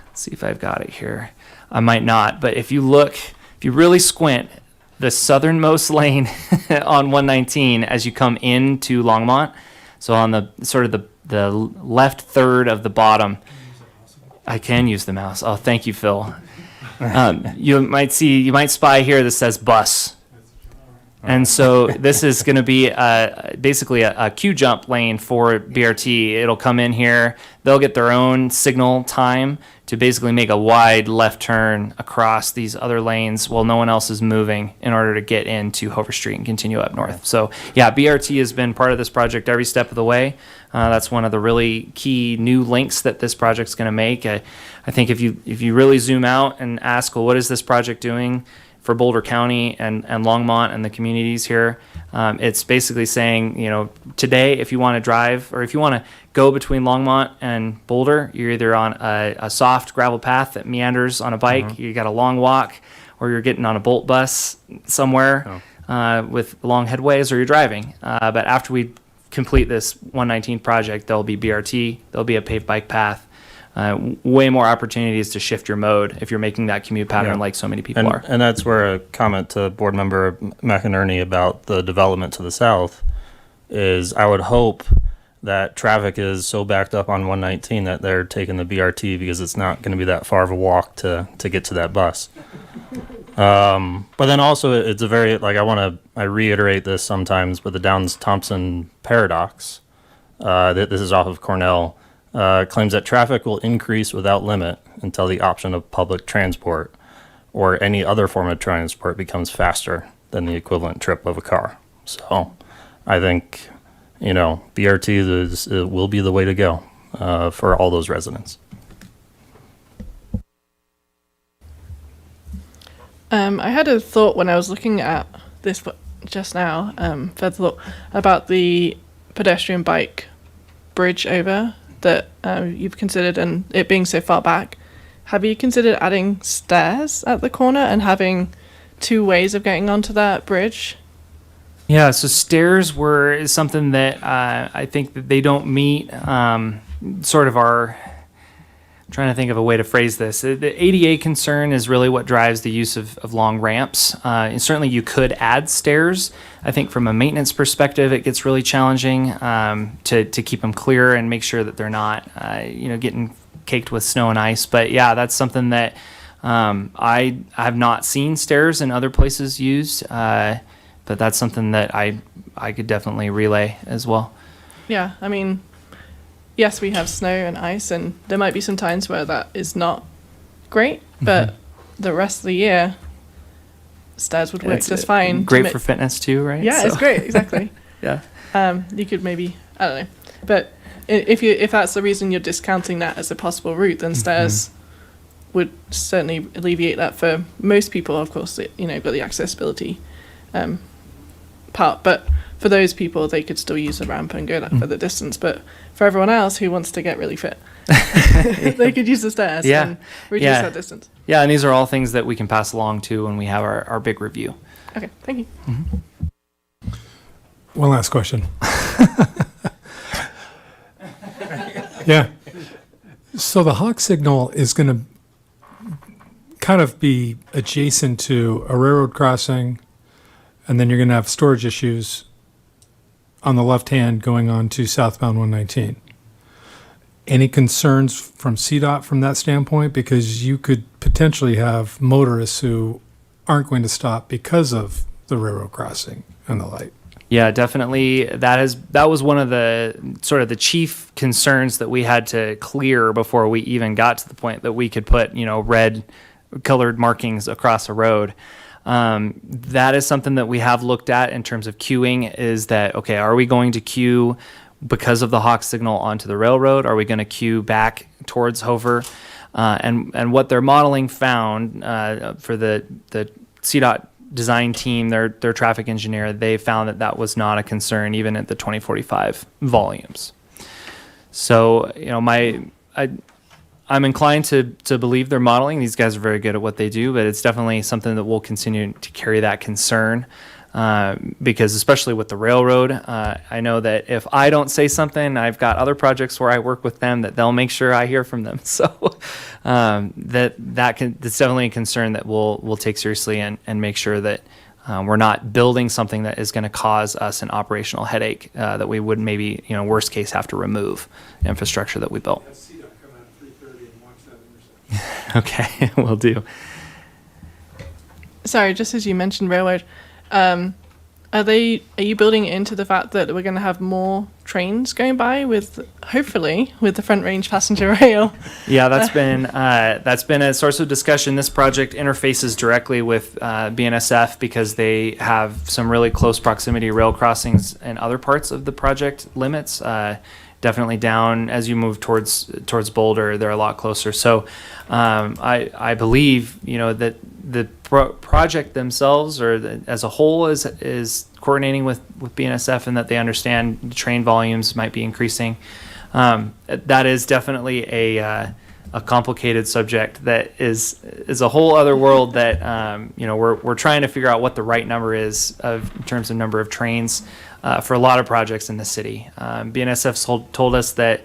Let's see if I've got it here. I might not, but if you really squint, the southernmost lane on 119 as you come into Longmont, so on the sort of the left third of the bottom, I can use the mouse. Oh, thank you, Phil. You might spy here that says bus. And so this is going to be basically a queue jump lane for BRT. It'll come in here. They'll get their own signal time to basically make a wide left turn across these other lanes while no one else is moving in order to get into Hover Street and continue up north. So yeah, BRT has been part of this project every step of the way. That's one of the really key new links that this project's going to make. I think if you really zoom out and ask, well, what is this project doing for Boulder County and Longmont and the communities here? It's basically saying, today, if you want to drive or if you want to go between Longmont and Boulder, you're either on a soft gravel path that meanders on a bike, you got a long walk, or you're getting on a Bolt bus somewhere with long headways, or you're driving. But after we complete this 119 project, there'll be BRT, there'll be a paved bike path, way more opportunities to shift your mode if you're making that commute pattern like so many people are. And that's where a comment to board member McInerney about the development to the south is I would hope that traffic is so backed up on 119 that they're taking the BRT because it's not going to be that far of a walk to get to that bus. But then also it's a very, I reiterate this sometimes, but the Downs-Thompson paradox, this is off of Cornell, claims that traffic will increase without limit until the option of public transport or any other form of transport becomes faster than the equivalent trip of a car. So I think, BRT will be the way to go for all those residents. I had a thought when I was looking at this just now, further thought about the pedestrian bike bridge over that you've considered and it being so far back. Have you considered adding stairs at the corner and having two ways of getting onto that bridge? Yeah, so stairs is something that I think that they don't meet sort of our. I'm trying to think of a way to phrase this. The ADA concern is really what drives the use of long ramps. And certainly you could add stairs. I think from a maintenance perspective, it gets really challenging to keep them clear and make sure that they're not, getting caked with snow and ice. But yeah, that's something that I have not seen stairs in other places used. But that's something that I could definitely relay as well. Yeah, I mean, yes, we have snow and ice, and there might be some times where that is not great, but the rest of the year, stairs would work just fine. Great for fitness too, right? Yeah, So- it's great, exactly. Yeah. You could maybe, I don't know, but if that's the reason you're discounting that as a possible route, then stairs would certainly alleviate that for most people. Of course, got the accessibility part, but for those people, they could still use a ramp and go that further distance. But for everyone else who wants to get really fit, they could use the stairs and reduce that distance. Yeah, and these are all things that we can pass along to when we have our big review. Okay, thank you. One last question. Yeah. So the hawk signal is going to kind of be adjacent to a railroad crossing, and then you're going to have storage issues on the left hand going on to southbound 119. Any concerns from CDOT from that standpoint? Because you could potentially have motorists who aren't going to stop because of the railroad crossing and the light. Yeah, definitely. That was one of the sort of the chief concerns that we had to clear before we even got to the point that we could put, red colored markings across a road. That is something that we have looked at in terms of queuing is that, okay, are we going to queue because of the hawk signal onto the railroad? Are we going to queue back towards Hover? And what their modeling found for the CDOT design team, their traffic engineer, they found that was not a concern even at the 2045 volumes. So, I'm inclined to believe their modeling. These guys are very good at what they do, but it's definitely something that we'll continue to carry that concern because especially with the railroad, I know that if I don't say something, I've got other projects where I work with them that they'll make sure I hear from them. So that's definitely a concern that we'll take seriously and make sure that we're not building something that is going to cause us an operational headache that we would maybe, worst case, have to remove the infrastructure that we built. Okay, will do. Sorry, just as you mentioned railroad, are you building into the fact that we're going to have more trains going by hopefully with the Front Range passenger rail? Yeah, that's been a source of discussion. This project interfaces directly with BNSF because they have some really close proximity rail crossings in other parts of the project limits. Definitely down as you move towards Boulder, they're a lot closer. So I believe that the project themselves or as a whole is coordinating with BNSF and that they understand the train volumes might be increasing. That is definitely a complicated subject that is a whole other world that we're trying to figure out what the right number is in terms of number of trains for a lot of projects in the city. BNSF told us that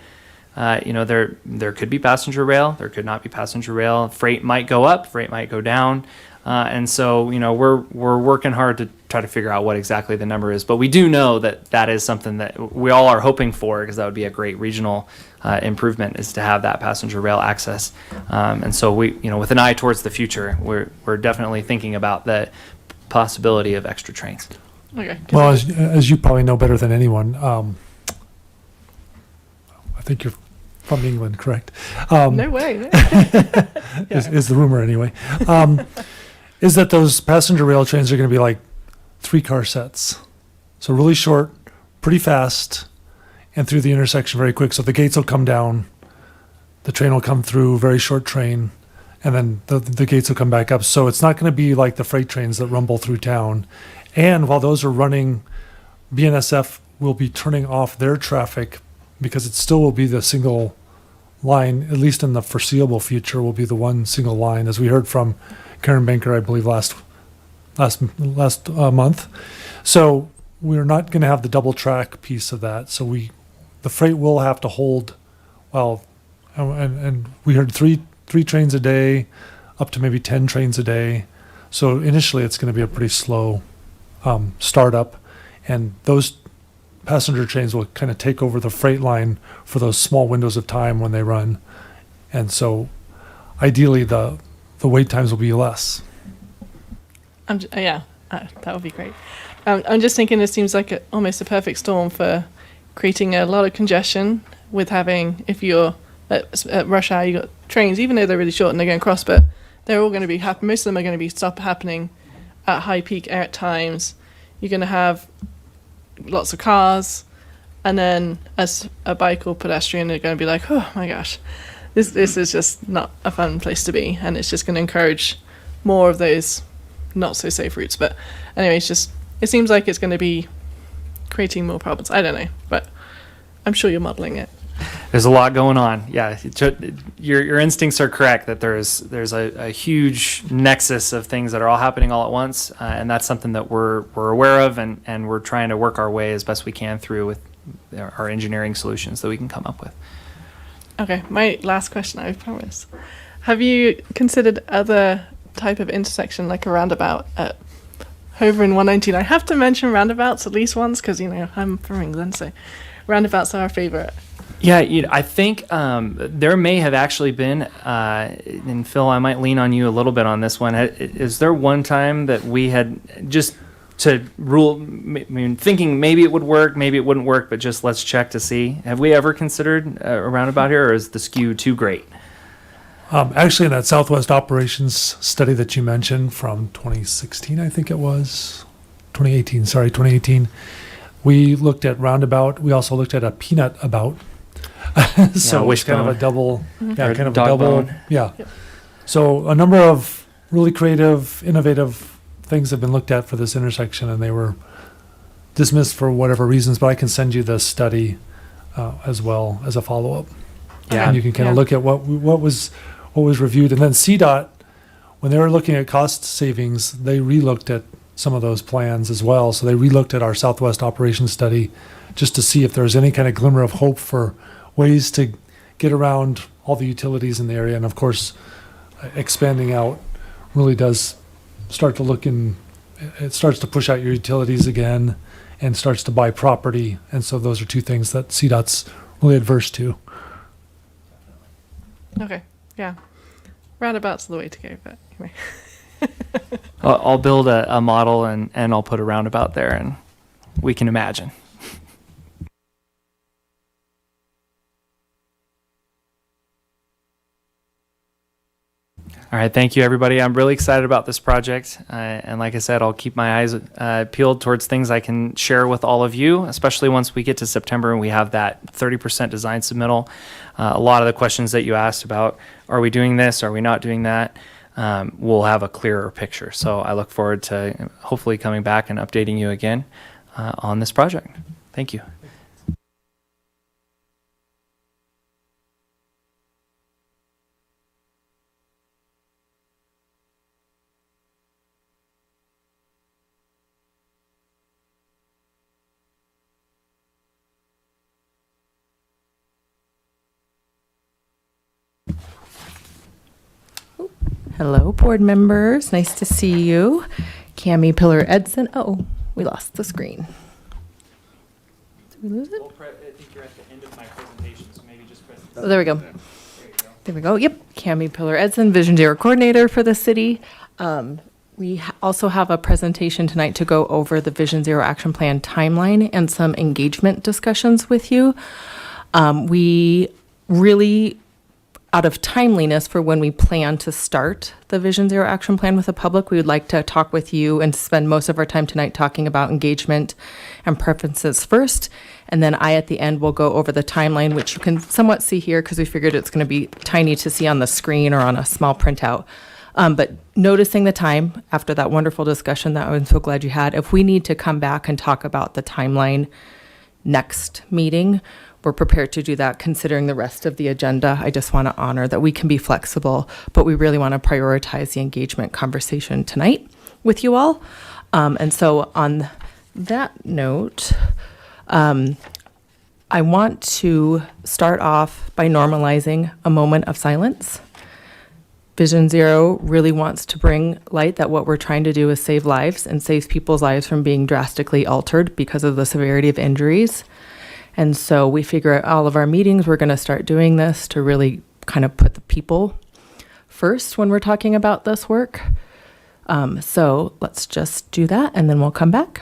there could be passenger rail, there could not be passenger rail. Freight might go up, freight might go down, and so we're working hard to try to figure out what exactly the number is. But we do know that is something that we all are hoping for because that would be a great regional improvement is to have that passenger rail access. And so we, with an eye towards the future, we're definitely thinking about the possibility of extra trains. Okay. Well, as you probably know better than anyone, I think you're from England, correct? No way. Is the rumor anyway. Is that those passenger rail trains are going to be like 3-car sets. So really short, pretty fast, and through the intersection very quick. So the gates will come down, the train will come through, very short train, and then the gates will come back up. So it's not going to be like the freight trains that rumble through town. And while those are running, BNSF will be turning off their traffic because it still will be the single line, at least in the foreseeable future, will be the one single line, as we heard from Karen Banker, I believe, last month. So we're not going to have the double track piece of that. So the freight will have to hold, well, and we heard three trains a day, up to maybe 10 trains a day. So initially, it's going to be a pretty slow startup, and those passenger trains will kind of take over the freight line for those small windows of time when they run. And so ideally the wait times will be less. That would be great. I'm just thinking it seems like almost a perfect storm for creating a lot of congestion with having, if you're at rush hour, you got trains, even though they're really short and they're going across, but they're all going to be most of them are going to be happening at high peak times. You're going to have lots of cars, and then as a bike or pedestrian, they're going to be like, oh my gosh, this is just not a fun place to be, and it's just going to encourage more of those not so safe routes. But anyway, it seems like it's going to be creating more problems. I don't know, but I'm sure you're modeling it. There's a lot going on. Yeah, your instincts are correct that there's a huge nexus of things that are all happening all at once, and that's something that we're aware of, and we're trying to work our way as best we can through with our engineering solutions that we can come up with. Okay, my last question, I promise. Have you considered other type of intersection, like a roundabout at Hover and 119? I have to mention roundabouts at least once because I'm from England, so roundabouts are our favorite. Yeah, I think there may have actually been, and Phil, I might lean on you a little bit on this one. Is there one time that we had just to rule, thinking maybe it would work, maybe it wouldn't work, but just let's check to see? Have we ever considered a roundabout here, or is the skew too great? Actually, in that Southwest Operations study that you mentioned from 2016, I think it was, 2018, we looked at roundabout. We also looked at a peanut about. So it's kind of a double, kind of a double, bone. yeah. So a number of really creative, innovative things have been looked at for this intersection, and they were dismissed for whatever reasons. But I can send you the study as well as a follow-up. Yeah, and you can kind of look at what was reviewed, and then CDOT, when they were looking at cost savings, they relooked at some of those plans as well. So they relooked at our Southwest Operations study just to see if there was any kind of glimmer of hope for ways to get around all the utilities in the area. And of course, expanding out really does start to it starts to push out your utilities again and starts to buy property. And so those are two things that CDOT's really adverse to. Okay, yeah. Roundabouts are the way to go, but anyway. I'll build a model and I'll put a roundabout there, and we can imagine. All right, thank you, everybody. I'm really excited about this project. And like I said, I'll keep my eyes peeled towards things I can share with all of you, especially once we get to September and we have that 30% design submittal. A lot of the questions that you asked about, are we doing this, are we not doing that, we'll have a clearer picture. So I look forward to hopefully coming back and updating you again on this project. Thank you. Hello, board members. Nice to see you. Cami Pillar Edson. Oh, we lost the screen. Did we lose it? I think you're at the end of my presentation, so maybe just press. Oh, there we go. There we go. Yep. Cami Pillar Edson, Vision Zero Coordinator for the city. We also have a presentation tonight to go over the Vision Zero Action Plan timeline and some engagement discussions with you. We really out of timeliness for when we plan to start the Vision Zero action plan with the public, we would like to talk with you and spend most of our time tonight talking about engagement and preferences first. And then I, at the end, will go over the timeline, which you can somewhat see here because we figured it's going to be tiny to see on the screen or on a small printout. But noticing the time after that wonderful discussion that I'm so glad you had, if we need to come back and talk about the timeline next meeting, we're prepared to do that considering the rest of the agenda. I just want to honor that we can be flexible, but we really want to prioritize the engagement conversation tonight with you all. And so on that note, I want to start off by normalizing a moment of silence. Vision Zero really wants to bring light that what we're trying to do is save lives and save people's lives from being drastically altered because of the severity of injuries. And so we figure at all of our meetings, we're going to start doing this to really kind of put the people first when we're talking about this work. So let's just do that and then we'll come back.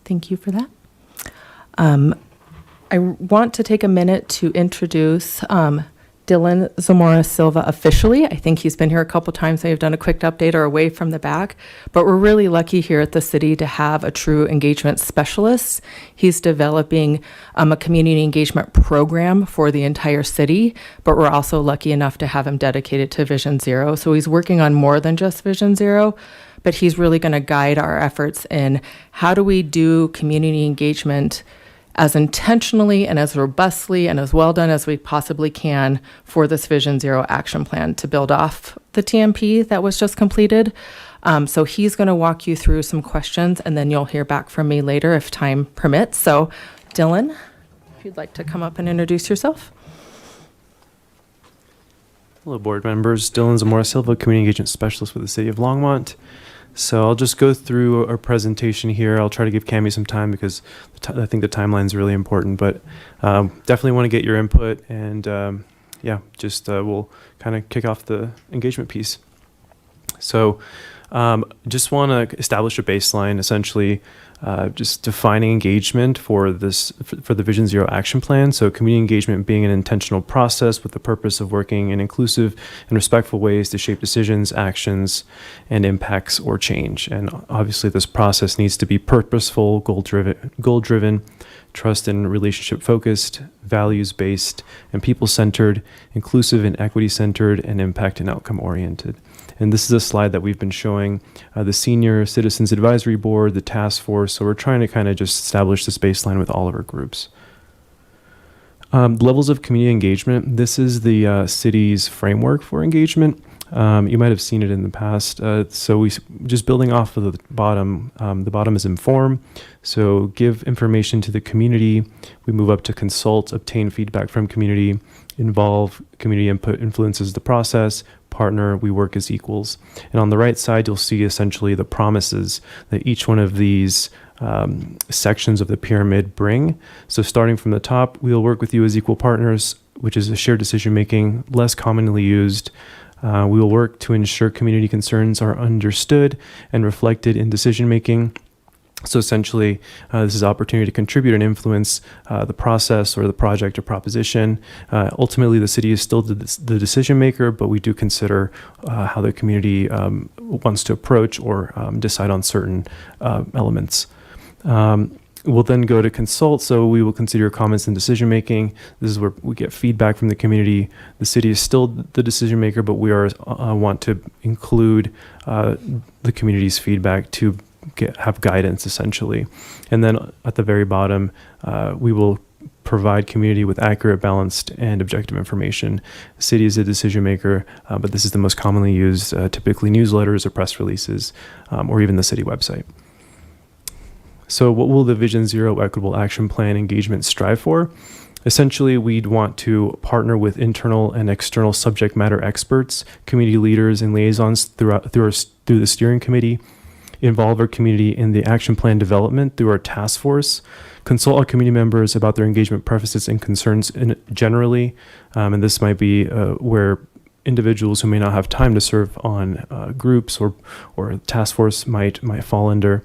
Thank you for that. I want to take a minute to introduce Dylan Zamora Silva officially. I think he's been here a couple times. I've done a quick update or away from the back, but we're really lucky here at the city to have a true engagement specialist. He's developing a community engagement program for the entire city, but we're also lucky enough to have him dedicated to Vision Zero. So he's working on more than just Vision Zero, but he's really going to guide our efforts in how do we do community engagement as intentionally and as robustly and as well done as we possibly can for this Vision Zero action plan to build off the TMP that was just completed. So he's going to walk you through some questions and then you'll hear back from me later if time permits. So Dylan, if you'd like to come up and introduce yourself. Hello, board members. Dylan Zamora Silva, Community Engagement Specialist with the City of Longmont. So I'll just go through our presentation here. I'll try to give Cami some time because I think the timeline is really important, but definitely want to get your input and we'll kind of kick off the engagement piece. So just want to establish a baseline, essentially just defining engagement for the Vision Zero action plan. So community engagement being an intentional process with the purpose of working in inclusive and respectful ways to shape decisions, actions, and impacts or change. And obviously this process needs to be purposeful, goal-driven, trust and relationship focused, values-based, and people-centered, inclusive and equity-centered, and impact and outcome-oriented. And this is a slide that we've been showing the Senior Citizens Advisory Board, the task force. So we're trying to kind of just establish this baseline with all of our groups. Levels of community engagement. This is the city's framework for engagement. You might have seen it in the past. So we just building off of the bottom is inform. So give information to the community. We move up to consult, obtain feedback from community, involve, community input influences the process, partner, we work as equals. And on the right side, you'll see essentially the promises that each one of these sections of the pyramid bring. So starting from the top, we will work with you as equal partners, which is a shared decision making, less commonly used. We will work to ensure community concerns are understood and reflected in decision making. So essentially, this is an opportunity to contribute and influence the process or the project or proposition. Ultimately, the city is still the decision maker, but we do consider how the community wants to approach or decide on certain elements. We'll then go to consult. So we will consider your comments in decision making. This is where we get feedback from the community. The city is still the decision maker, but we are want to include the community's feedback to have guidance essentially. And then at the very bottom, we will provide community with accurate, balanced, and objective information. The city is a decision maker, but this is the most commonly used, typically newsletters or press releases, or even the city website. So what will the Vision Zero Equitable Action Plan engagement strive for? Essentially, we'd want to partner with internal and external subject matter experts, community leaders, and liaisons through the steering committee, involve our community in the action plan development through our task force, consult our community members about their engagement preferences and concerns generally, and this might be where individuals who may not have time to serve on groups or task force might fall under,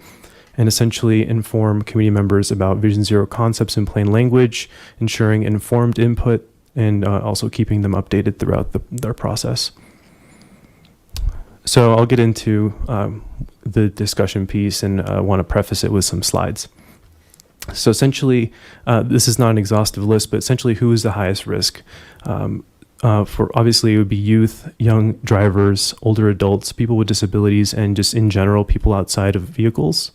and essentially inform community members about Vision Zero concepts in plain language, ensuring informed input, and also keeping them updated throughout their process. So I'll get into the discussion piece and want to preface it with some slides. So essentially, this is not an exhaustive list, but essentially who is the highest risk? For obviously it would be youth, young drivers, older adults, people with disabilities, and just in general, people outside of vehicles.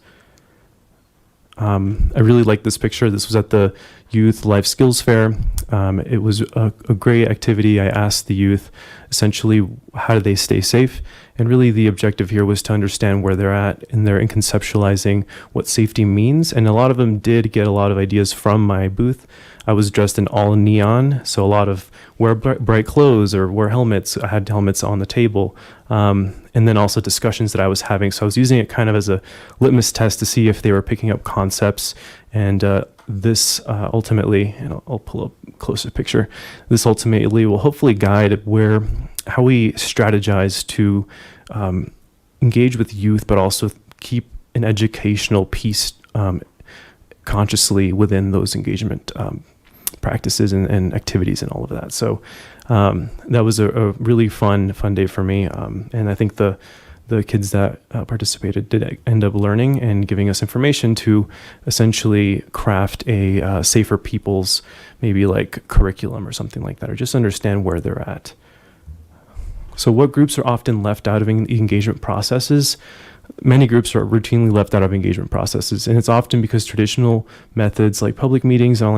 I really like this picture. This was at the Youth Life Skills Fair. It was a great activity. I asked the youth essentially how do they stay safe, and really the objective here was to understand where they're at and they're in conceptualizing what safety means. And a lot of them did get a lot of ideas from my booth. I was dressed in all neon, so a lot of wear bright clothes or wear helmets. I had helmets on the table, and then also discussions that I was having. So I was using it kind of as a litmus test to see if they were picking up concepts. And this ultimately, and I'll pull up a closer picture, this ultimately will hopefully guide how we strategize to engage with youth, but also keep an educational piece consciously within those engagement practices and activities and all of that. So that was a really fun day for me. And I think the kids that participated did end up learning and giving us information to essentially craft a safer people's, maybe like curriculum or something like that, or just understand where they're at. So what groups are often left out of engagement processes? Many groups are routinely left out of engagement processes, and it's often because traditional methods like public meetings and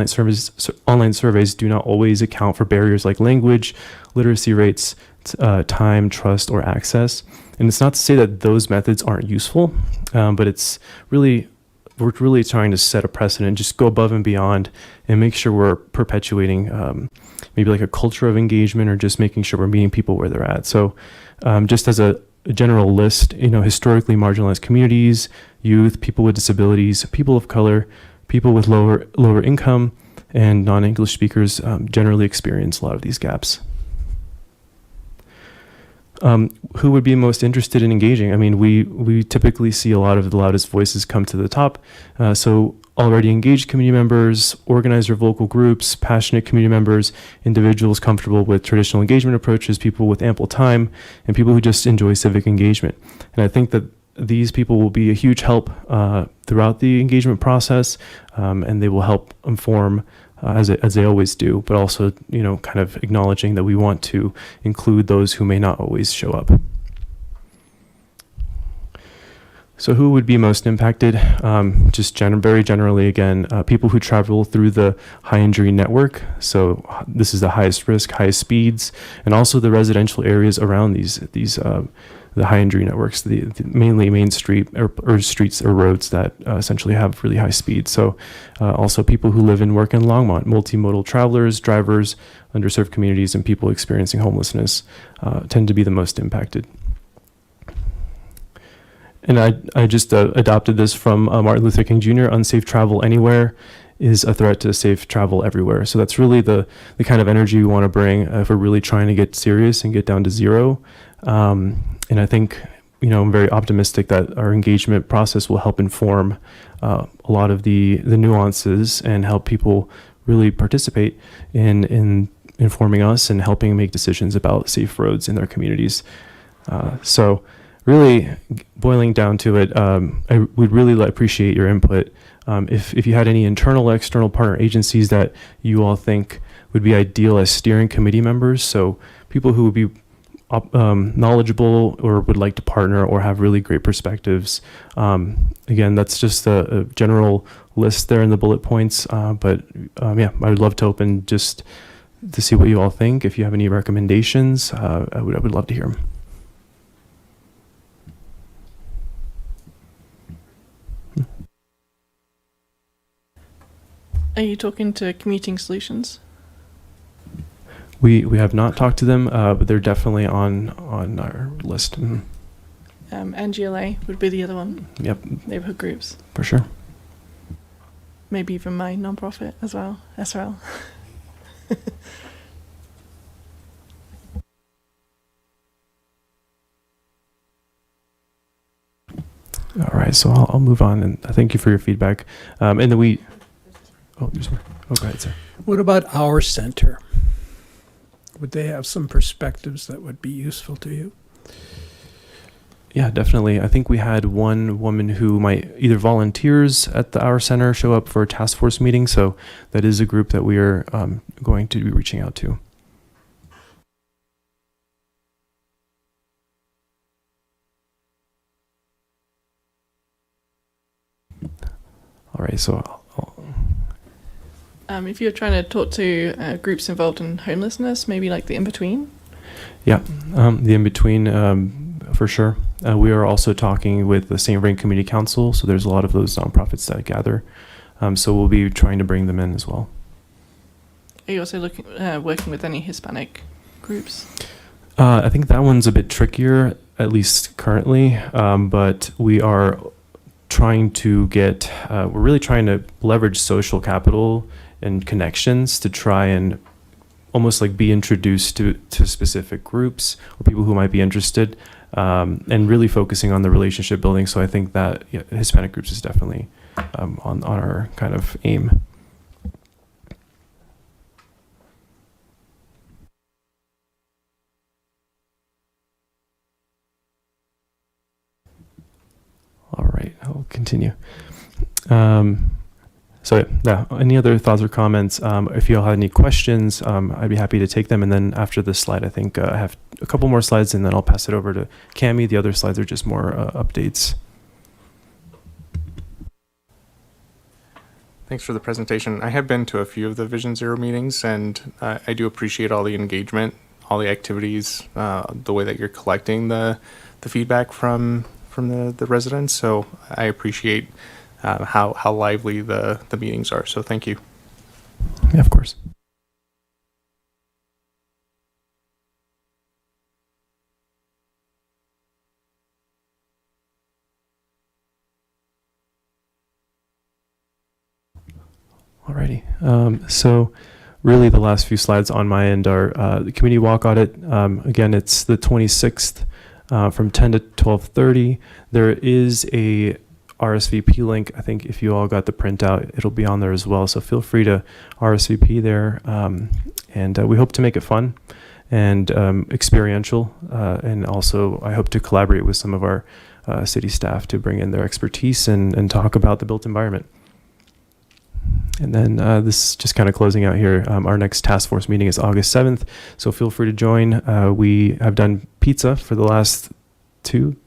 online surveys do not always account for barriers like language, literacy rates, time, trust, or access. And it's not to say that those methods aren't useful, but we're really trying to set a precedent, just go above and beyond and make sure we're perpetuating maybe like a culture of engagement, or just making sure we're meeting people where they're at. So just as a general list, historically marginalized communities, youth, people with disabilities, people of color, people with lower income, and non-English speakers generally experience a lot of these gaps. Who would be most interested in engaging? I mean, we typically see a lot of the loudest voices come to the top. So already engaged community members, organizer vocal groups, passionate community members, individuals comfortable with traditional engagement approaches, people with ample time, and people who just enjoy civic engagement. And I think that these people will be a huge help throughout the engagement process, and they will help inform as they always do, but also, kind of acknowledging that we want to include those who may not always show up. So who would be most impacted? Just very generally, again, people who travel through the high injury network. So this is the highest risk, highest speeds, and also the residential areas around the high injury networks, the mainly main street or streets or roads that essentially have really high speed. So also people who live and work in Longmont, multimodal travelers, drivers, underserved communities, and people experiencing homelessness tend to be the most impacted. And I just adopted this from Martin Luther King Jr. Unsafe travel anywhere is a threat to safe travel everywhere. So that's really the kind of energy we want to bring if we're really trying to get serious and get down to zero. And I think, I'm very optimistic that our engagement process will help inform a lot of the nuances and help people really participate in informing us and helping make decisions about safe roads in their communities. So really boiling down to it, I would really appreciate your input. If you had any internal or external partner agencies that you all think would be ideal as steering committee members, so people who would be knowledgeable or would like to partner or have really great perspectives. Again, that's just a general list there in the bullet points. But I would love to open just to see what you all think. If you have any recommendations, I would love to hear them. Are you talking to Commuting Solutions? We have not talked to them, but they're definitely on our list. Mm-hmm. NGLA would be the other one. Yep, Neighborhood groups. for sure. Maybe even my nonprofit as well, SRL. All right, so I'll move on, and thank you for your feedback. And then there's more. Oh, go ahead, sir. What about our center? Would they have some perspectives that would be useful to you? Yeah, definitely. I think we had one woman who might either volunteers at the Our Center, show up for a task force meeting. So that is a group that we are going to be reaching out to. All right, so If you're trying to talk to groups involved in homelessness, maybe like the in-between. yeah, the in-between, for sure. We are also talking with the St. Vrain Community Council, so there's a lot of those nonprofits that gather. So we'll be trying to bring them in as well. Are you also working with any Hispanic groups? I think that one's a bit trickier, at least currently, but we are trying to we're really trying to leverage social capital and connections to try and almost like be introduced to specific groups or people who might be interested, and really focusing on the relationship building. So I think that Hispanic groups is definitely on our kind of aim. All right, I'll continue. So yeah, any other thoughts or comments? If you all have any questions, I'd be happy to take them. And then after this slide, I think I have a couple more slides, and then I'll pass it over to Cami. The other slides are just more updates. Thanks for the presentation. I have been to a few of the Vision Zero meetings, and I do appreciate all the engagement, all the activities, the way that you're collecting the feedback from the residents. So I appreciate how lively the meetings are. So thank you. Yeah, of course. Alrighty. So really the last few slides on my end are the community walk audit. Again, it's the 26th from 10 to 12:30. There is a RSVP link. I think if you all got the printout, it'll be on there as well. So feel free to RSVP there. And we hope to make it fun and experiential. And also I hope to collaborate with some of our city staff to bring in their expertise and talk about the built environment. And then this just kind of closing out here. Our next task force meeting is August 7th. So feel free to join. We have done pizza for the last two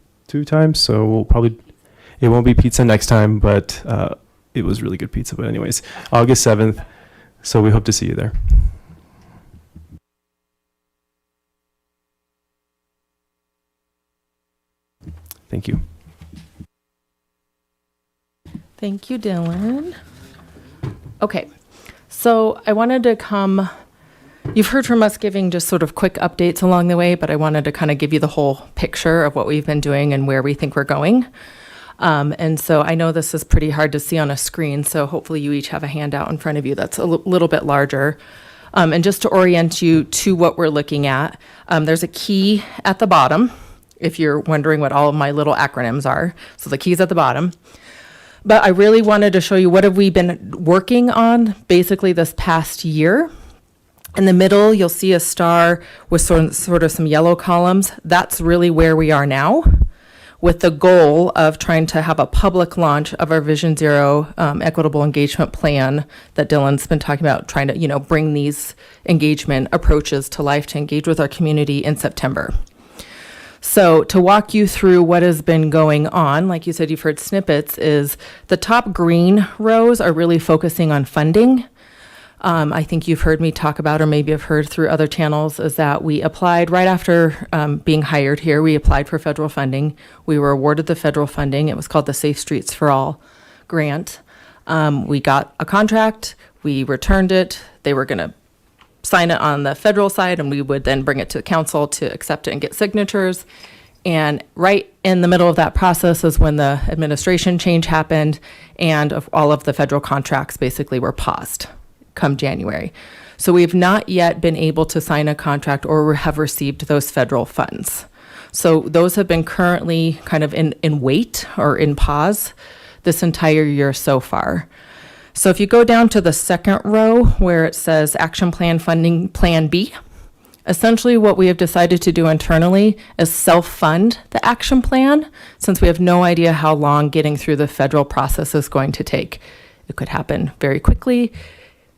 times. So we'll probably, it won't be pizza next time, but it was really good pizza. But anyways, August 7th. So we hope to see you there. Thank you. Thank you, Dylan. Okay, so I wanted to come, you've heard from us giving just sort of quick updates along the way, but I wanted to kind of give you the whole picture of what we've been doing and where we think we're going. And so I know this is pretty hard to see on a screen, so hopefully you each have a handout in front of you that's a little bit larger. And just to orient you to what we're looking at, there's a key at the bottom, if you're wondering what all of my little acronyms are. So the key's at the bottom. But I really wanted to show you what have we been working on basically this past year. In the middle, you'll see a star with sort of some yellow columns. That's really where we are now, with the goal of trying to have a public launch of our Vision Zero equitable engagement plan that Dylan's been talking about, trying to, bring these engagement approaches to life to engage with our community in September. So to walk you through what has been going on, like you said, you've heard snippets, is the top green rows are really focusing on funding. I think you've heard me talk about, or maybe have heard through other channels, is that we applied right after being hired here. We applied for federal funding. We were awarded the federal funding. It was called the Safe Streets for All grant. We got a contract. We returned it. They were going to sign it on the federal side, and we would then bring it to the council to accept it and get signatures. And right in the middle of that process is when the administration change happened and all of the federal contracts basically were paused come January. So we've not yet been able to sign a contract or have received those federal funds. So those have been currently kind of in wait or in pause this entire year so far. So if you go down to the second row where it says Action Plan Funding Plan B, essentially what we have decided to do internally is self-fund the action plan, since we have no idea how long getting through the federal process is going to take. It could happen very quickly.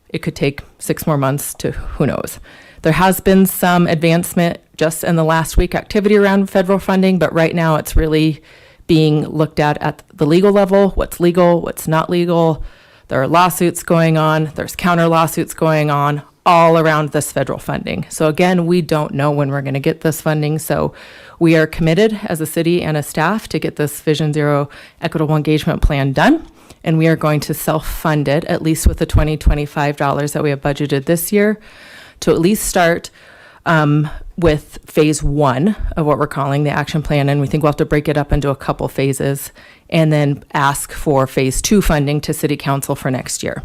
It could take 6 more months to who knows. There has been some advancement just in the last week activity around federal funding, but right now it's really being looked at the legal level, what's legal, what's not legal. There are lawsuits going on, there's counter lawsuits going on all around this federal funding. So again, we don't know when we're going to get this funding. So we are committed as a city and a staff to get this Vision Zero Equitable Engagement Plan done. And we are going to self-fund it, at least with the $2025 that we have budgeted this year, to at least start with phase 1 of what we're calling the action plan. And we think we'll have to break it up into a couple phases and then ask for phase 2 funding to City Council for next year.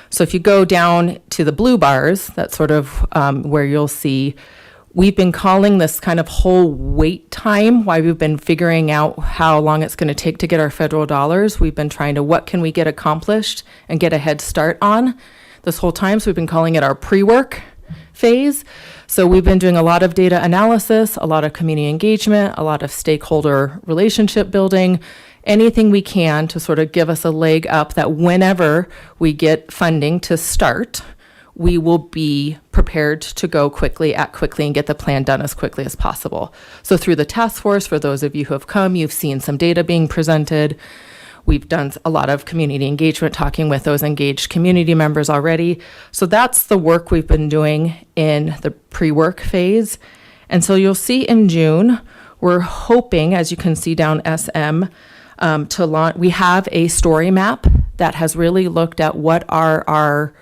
So if you go down to the blue bars, that's sort of where you'll see we've been calling this kind of whole wait time, why we've been figuring out how long it's going to take to get our federal dollars. We've been trying to, what can we get accomplished and get a head start on this whole time. So we've been calling it our pre-work phase. So we've been doing a lot of data analysis, a lot of community engagement, a lot of stakeholder relationship building, anything we can to sort of give us a leg up that whenever we get funding to start, we will be prepared to go quickly and get the plan done as quickly as possible. So through the task force, for those of you who have come, you've seen some data being presented. We've done a lot of community engagement, talking with those engaged community members already. So that's the work we've been doing in the pre-work phase. And so you'll see in June, we're hoping, as you can see down SM, to launch. We have a story map that has really looked at what are our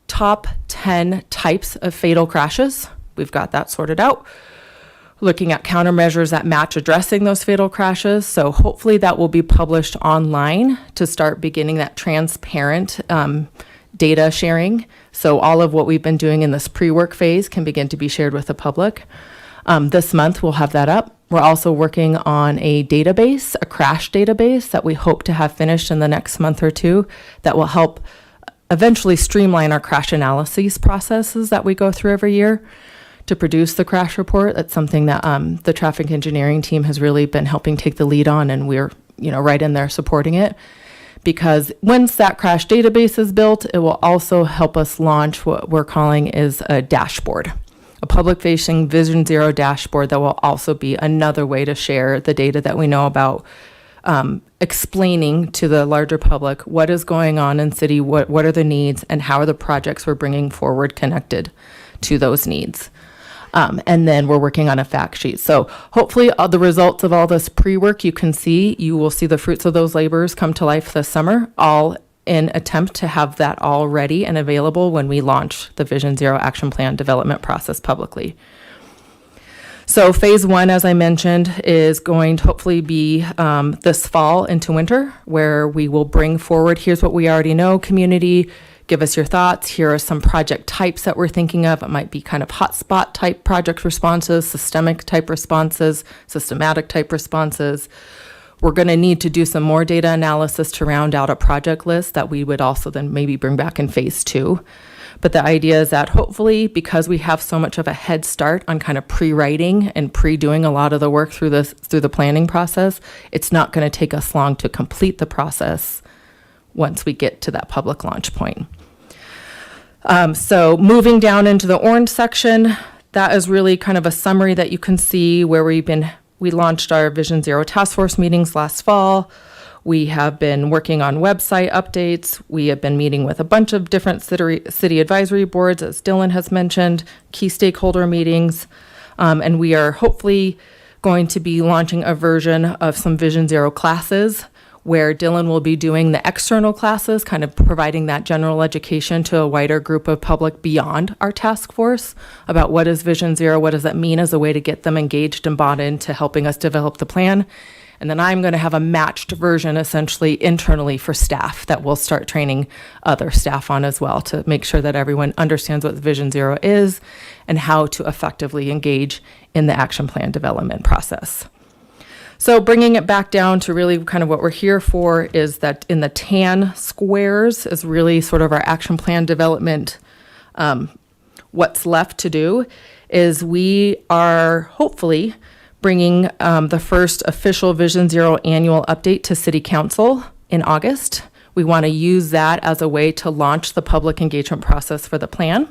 top 10 types of fatal crashes. We've got that sorted out. Looking at countermeasures that match addressing those fatal crashes. So hopefully that will be published online to start beginning that transparent data sharing. So all of what we've been doing in this pre-work phase can begin to be shared with the public. This month we'll have that up. We're also working on a database, a crash database that we hope to have finished in the next month or two that will help eventually streamline our crash analyses processes that we go through every year to produce the crash report. That's something that the traffic engineering team has really been helping take the lead on, and we're right in there supporting it. Because once that crash database is built, it will also help us launch what we're calling is a dashboard. A public-facing Vision Zero dashboard that will also be another way to share the data that we know about, explaining to the larger public what is going on in city, what are the needs, and how are the projects we're bringing forward connected to those needs. And then we're working on a fact sheet. So hopefully the results of all this pre-work you will see the fruits of those labors come to life this summer, all in attempt to have that all ready and available when we launch the Vision Zero Action Plan development process publicly. So phase 1, as I mentioned, is going to hopefully be this fall into winter, where we will bring forward, here's what we already know, community, give us your thoughts. Here are some project types that we're thinking of. It might be kind of hotspot type project responses, systemic type responses, systematic type responses. We're going to need to do some more data analysis to round out a project list that we would also then maybe bring back in phase 2. But the idea is that hopefully, because we have so much of a head start on kind of pre-writing and pre-doing a lot of the work through the planning process, it's not going to take us long to complete the process once we get to that public launch point. So moving down into the orange section, that is really kind of a summary that you can see where we launched our Vision Zero task force meetings last fall. We have been working on website updates. We have been meeting with a bunch of different city advisory boards, as Dylan has mentioned, key stakeholder meetings. And we are hopefully going to be launching a version of some Vision Zero classes where Dylan will be doing the external classes, kind of providing that general education to a wider group of public beyond our task force about what is Vision Zero, what does that mean as a way to get them engaged and bought into helping us develop the plan. And then I'm going to have a matched version essentially internally for staff that we'll start training other staff on as well to make sure that everyone understands what Vision Zero is and how to effectively engage in the action plan development process. So bringing it back down to really kind of what we're here for is that in the tan squares is really sort of our action plan development. What's left to do is we are hopefully bringing the first official Vision Zero annual update to City Council in August. We want to use that as a way to launch the public engagement process for the plan.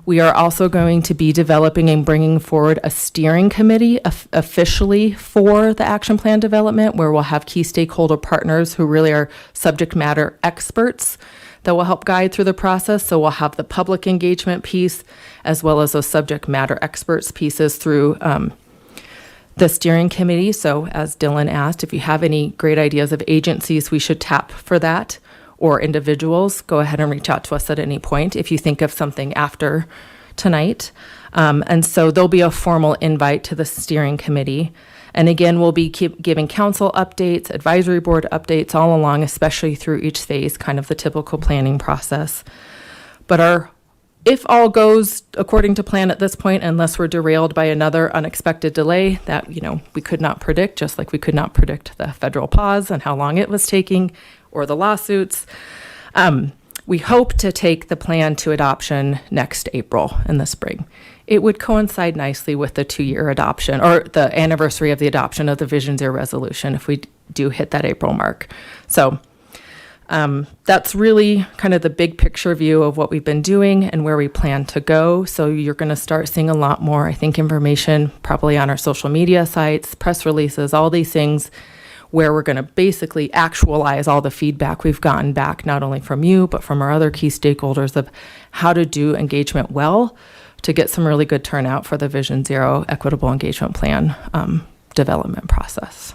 We are also going to be developing and bringing forward a steering committee officially for the action plan development, where we'll have key stakeholder partners who really are subject matter experts that will help guide through the process. So we'll have the public engagement piece as well as those subject matter experts pieces through the steering committee. So as Dylan asked, if you have any great ideas of agencies we should tap for that, or individuals, go ahead and reach out to us at any point if you think of something after tonight. And so there'll be a formal invite to the steering committee. And again, we'll be giving council updates, advisory board updates all along, especially through each phase, kind of the typical planning process. But if all goes according to plan at this point, unless we're derailed by another unexpected delay that, we could not predict, just like we could not predict the federal pause and how long it was taking, or the lawsuits. We hope to take the plan to adoption next April in the spring. It would coincide nicely with the 2-year adoption or the anniversary of the adoption of the Vision Zero resolution if we do hit that April mark. So that's really kind of the big picture view of what we've been doing and where we plan to go. So you're going to start seeing a lot more, I think, information probably on our social media sites, press releases, all these things, where we're going to basically actualize all the feedback we've gotten back, not only from you, but from our other key stakeholders of how to do engagement well to get some really good turnout for the Vision Zero Equitable Engagement Plan development process.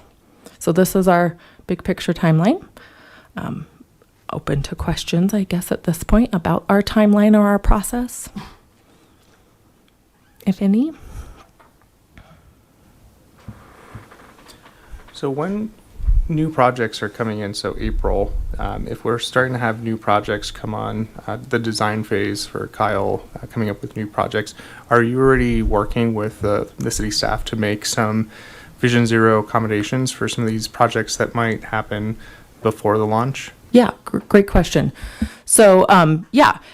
So this is our big picture timeline. Open to questions, I guess, at this point about our timeline or our process, if any. So when new projects are coming in, so April, if we're starting to have new projects come on, the design phase for Kyle coming up with new projects, are you already working with the city staff to make some Vision Zero accommodations for some of these projects that might happen before the launch? Yeah, great question. So,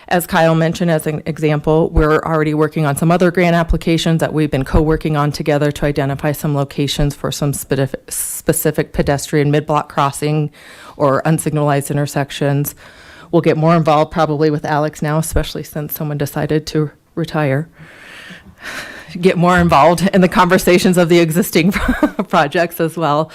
as Kyle mentioned, as an example, we're already working on some other grant applications that we've been co-working on together to identify some locations for some specific pedestrian mid-block crossing or unsignalized intersections. We'll get more involved probably with Alex now, especially since someone decided to retire. Get more involved in the conversations of the existing projects as well.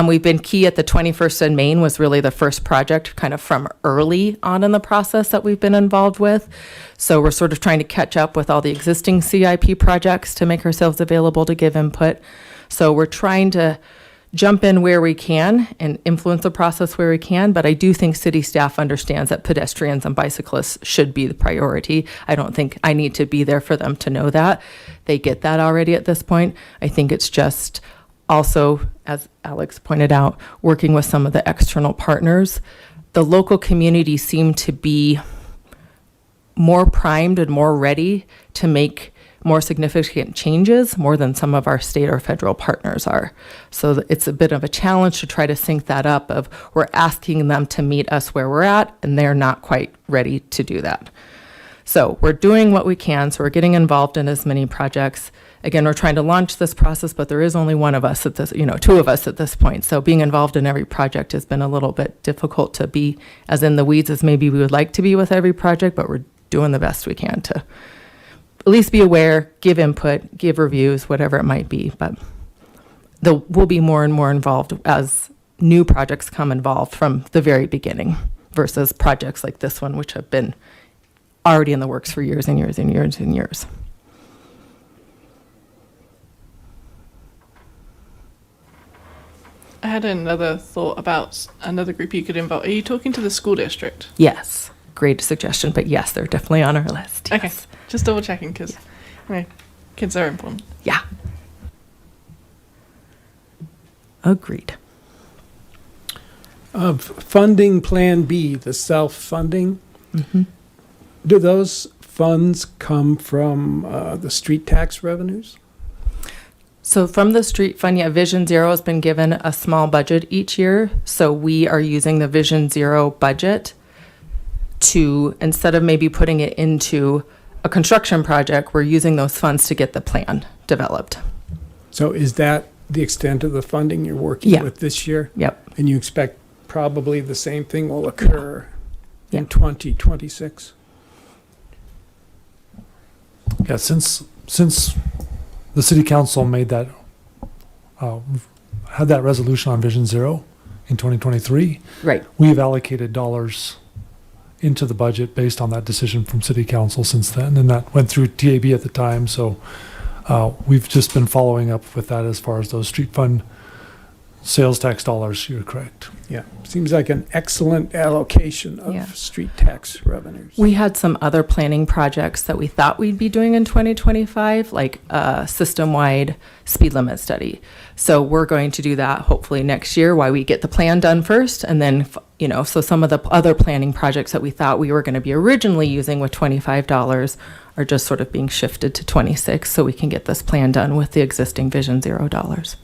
We've been key at the 21st and Main was really the first project kind of from early on in the process that we've been involved with. So we're sort of trying to catch up with all the existing CIP projects to make ourselves available to give input. So we're trying to jump in where we can and influence the process where we can, but I do think city staff understands that pedestrians and bicyclists should be the priority. I don't think I need to be there for them to know that. They get that already at this point. I think it's just also, as Alex pointed out, working with some of the external partners. The local community seemed to be more primed and more ready to make more significant changes more than some of our state or federal partners are. So it's a bit of a challenge to try to sync that up of we're asking them to meet us where we're at and they're not quite ready to do that. So we're doing what we can. So we're getting involved in as many projects. Again, we're trying to launch this process, but there is only one of us at this, 2 of us at this point. So being involved in every project has been a little bit difficult to be as in the weeds as maybe we would like to be with every project, but we're doing the best we can to at least be aware, give input, give reviews, whatever it might be. But we'll be more and more involved as new projects come involved from the very beginning versus projects like this one, which have been already in the works for years and years and years and years. I had another thought about another group you could involve. Are you talking to the school district? Yes, great suggestion, but yes, they're definitely on our list. Okay, Yes. just double checking because kids are important. Yeah. Agreed. Of funding Plan B, the self-funding, Mm-hmm. do those funds come from the street tax revenues? So from the street fund, yeah, Vision Zero has been given a small budget each year. So we are using the Vision Zero budget to, instead of maybe putting it into a construction project, we're using those funds to get the plan developed. So is that the extent of the funding you're working Yeah. with this year? Yep. And you expect probably the same thing will occur Yeah. in 2026? Yeah, since the city council made that, had that resolution on Vision Zero in 2023, Right. we've allocated dollars into the budget based on that decision from city council since then, and that went through TAB at the time, so we've just been following up with that as far as those street fund sales tax dollars. You're correct. Yeah, seems like an excellent allocation of Yeah. street tax revenues. We had some other planning projects that we thought we'd be doing in 2025, like a system-wide speed limit study. So we're going to do that hopefully next year while we get the plan done first. And then, so some of the other planning projects that we thought we were going to be originally using with $25 are just sort of being shifted to 26 so we can get this plan done with the existing Vision Zero dollars.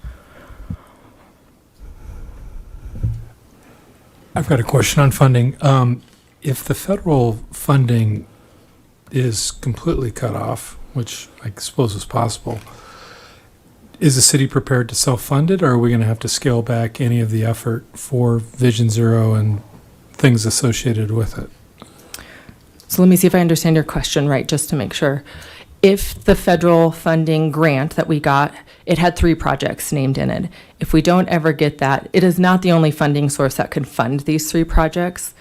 I've got a question on funding. If the federal funding is completely cut off, which I suppose is possible, is the city prepared to self-fund it, or are we going to have to scale back any of the effort for Vision Zero and things associated with it? So let me see if I understand your question right, just to make sure. If the federal funding grant that we got, it had 3 projects named in it. If we don't ever get that, it is not the only funding source that can fund these 3 projects.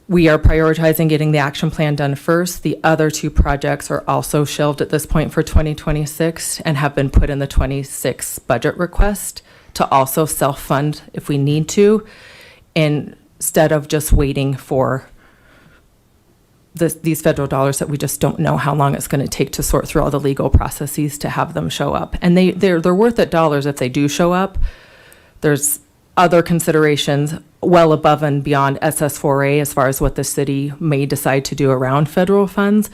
We are prioritizing getting the action plan done first. The other 2 projects are also shelved at this point for 2026 and have been put in the 26 budget request to also self-fund if we need to, instead of just waiting for these federal dollars that we just don't know how long it's going to take to sort through all the legal processes to have them show up. And they're worth it dollars if they do show up. There's other considerations well above and beyond SS4A as far as what the city may decide to do around federal funds.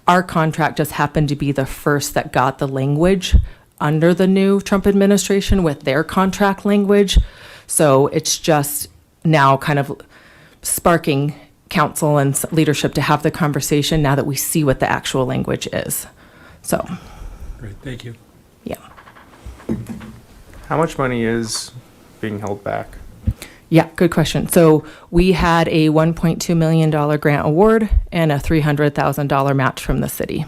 Our contract just happened to be the first that got the language under the new Trump administration with their contract language. So it's just now kind of sparking council and leadership to have the conversation now that we see what the actual language is. So, Great, thank you. yeah. How much money is being held back? Yeah, good question. So we had a $1.2 million grant award and a $300,000 match from the city.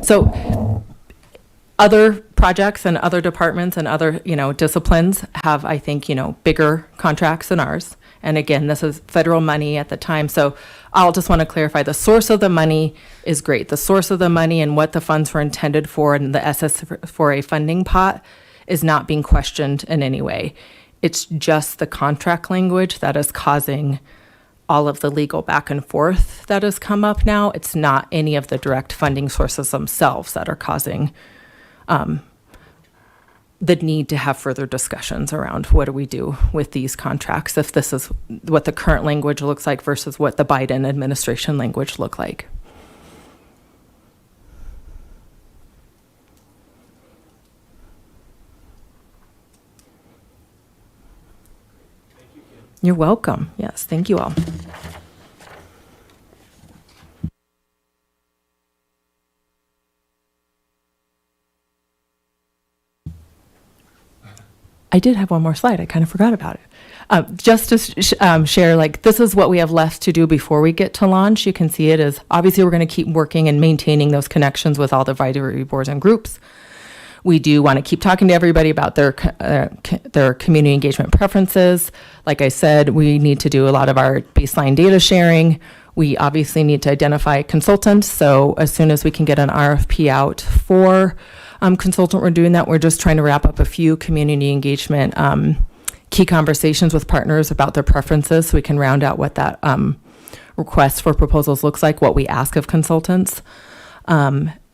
So other projects and other departments and other, disciplines have, I think, bigger contracts than ours. And again, this is federal money at the time. So I'll just want to clarify, the source of the money is great. The source of the money and what the funds were intended for and the SS4A funding pot is not being questioned in any way. It's just the contract language that is causing all of the legal back and forth that has come up now. It's not any of the direct funding sources themselves that are causing the need to have further discussions around what do we do with these contracts if this is what the current language looks like versus what the Biden administration language look like. You're welcome. Yes, thank you all. I did have one more slide. I kind of forgot about it. Just to share, this is what we have left to do before we get to launch. You can see it is, obviously, we're going to keep working and maintaining those connections with all the advisory boards and groups. We do want to keep talking to everybody about their community engagement preferences. Like I said, we need to do a lot of our baseline data sharing. We obviously need to identify consultants. So as soon as we can get an RFP out for consultant we're doing that. We're just trying to wrap up a few community engagement key conversations with partners about their preferences so we can round out what that request for proposals looks like, what we ask of consultants.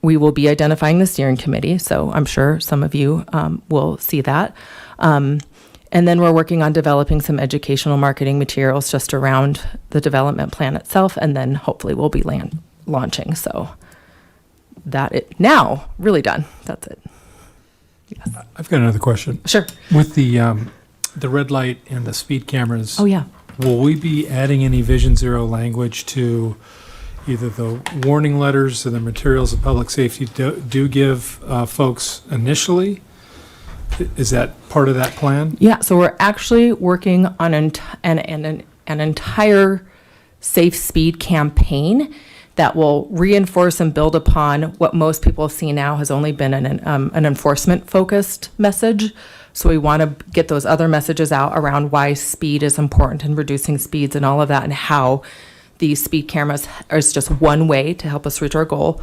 We will be identifying the steering committee, so I'm sure some of you will see that. And then we're working on developing some educational marketing materials just around the development plan itself, and then hopefully we'll be launching. So now really done. That's it. Yes. I've got another question. Sure. With the red light and the speed cameras. Oh yeah. Will we be adding any Vision Zero language to either the warning letters or the materials of public safety do give folks initially? Is that part of that plan? Yeah, so we're actually working on an entire safe speed campaign that will reinforce and build upon what most people see now has only been an enforcement-focused message. So we want to get those other messages out around why speed is important and reducing speeds and all of that, and how these speed cameras is just one way to help us reach our goal.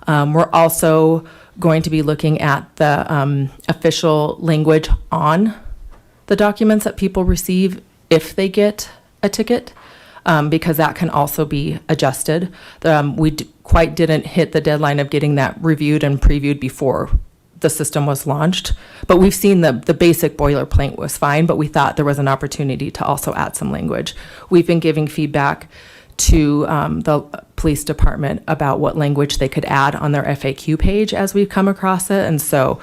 We're also going to be looking at the official language on the documents that people receive if they get a ticket, because that can also be adjusted. We quite didn't hit the deadline of getting that reviewed and previewed before the system was launched, but we've seen the basic boilerplate was fine, but we thought there was an opportunity to also add some language. We've been giving feedback to the police department about what language they could add on their FAQ page as we've come across it. And so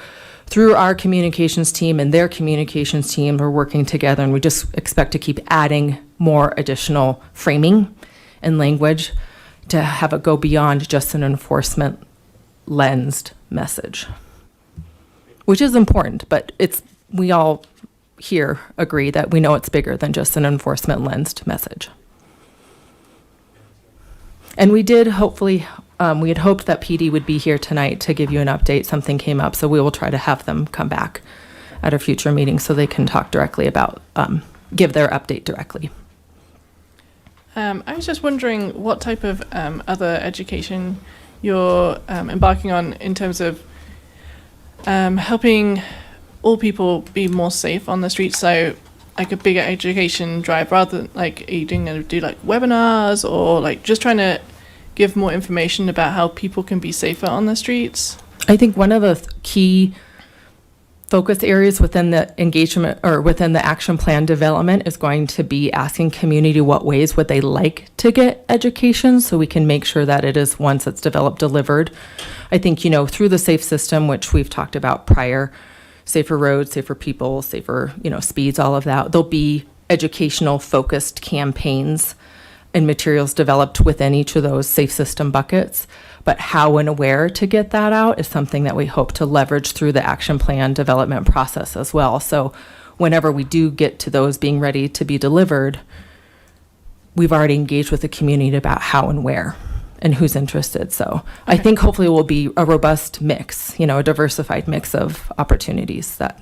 through our communications team and their communications team, we're working together, and we just expect to keep adding more additional framing and language to have it go beyond just an enforcement lensed message, which is important, but we all here agree that we know it's bigger than just an enforcement lensed message. And we did hopefully, we had hoped that PD would be here tonight to give you an update. Something came up, so we will try to have them come back at a future meeting so they can talk directly about, give their update directly. I was just wondering what type of other education you're embarking on in terms of helping all people be more safe on the streets. So like a bigger education drive, rather than like, are you going to do like webinars, or like just trying to give more information about how people can be safer on the streets? I think one of the key focus areas within the engagement or within the action plan development is going to be asking community what ways would they like to get education, so we can make sure that it is, once it's developed, delivered. I think, through the SAFE system, which we've talked about prior, safer roads, safer people, safer, speeds, all of that, there'll be educational focused campaigns and materials developed within each of those safe system buckets. But how and where to get that out is something that we hope to leverage through the action plan development process as well. So whenever we do get to those being ready to be delivered, we've already engaged with the community about how and where and who's interested. So I think hopefully it will be a robust mix, a diversified mix of opportunities that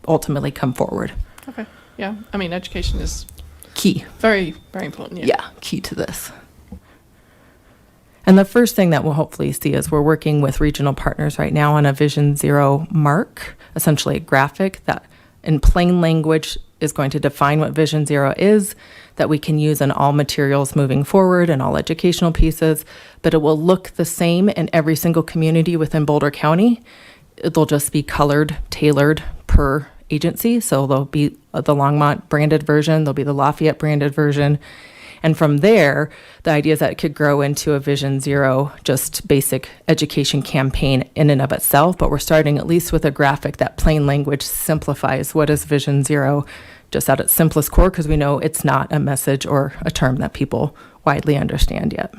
ultimately come forward. Okay. Yeah. I mean, education is key. Very, very important. Yeah, key to this. And the first thing that we'll hopefully see is we're working with regional partners right now on a Vision Zero mark, essentially a graphic that in plain language is going to define what Vision Zero is, that we can use in all materials moving forward and all educational pieces, but it will look the same in every single community within Boulder County. It'll just be colored, tailored per agency. So there'll be the Longmont branded version, there'll be the Lafayette branded version. And from there, the idea is that it could grow into a Vision Zero, just basic education campaign in and of itself. But we're starting at least with a graphic that plain language simplifies what is Vision Zero, just at its simplest core, because we know it's not a message or a term that people widely understand yet.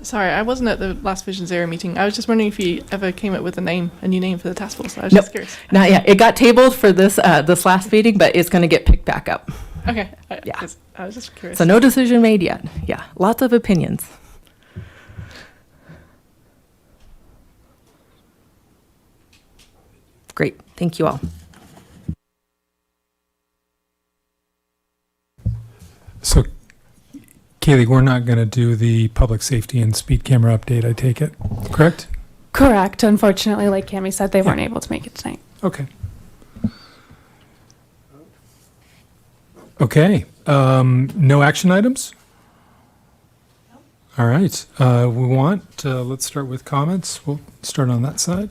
Sorry, I wasn't at the last Vision Zero meeting. I was just wondering if you ever came up with a new name for the task force. I was Nope, just curious. not yet. It got tabled for this last meeting, but it's going to get picked back up. Okay. Yeah. I was just curious. So no decision made yet. Yeah, lots of opinions. Great. Thank you all. So, Kaylee, we're not going to do the public safety and speed camera update, I take it, correct? Correct. Unfortunately, like Cami said, they weren't able to make it tonight. Okay. Okay. No action items? All right. Let's start with comments. We'll start on that side.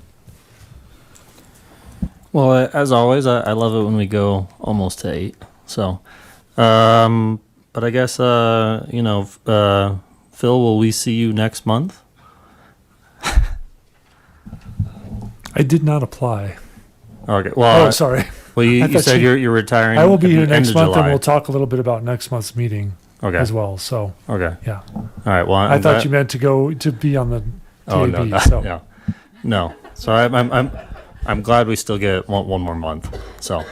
Well, as always, I love it when we go almost to 8. So, but I guess, Phil, will we see you next month? I did not apply. Okay. Well, Oh, sorry. Well, I you thought said you- you're retiring. I will be at here the end next of month, and July. we'll talk a little bit about next month's meeting Okay. as well. So, Okay. yeah. All right. Well, I thought you meant to be on the Oh TAB. no, so. yeah, no. So I'm glad we still get one more month. So,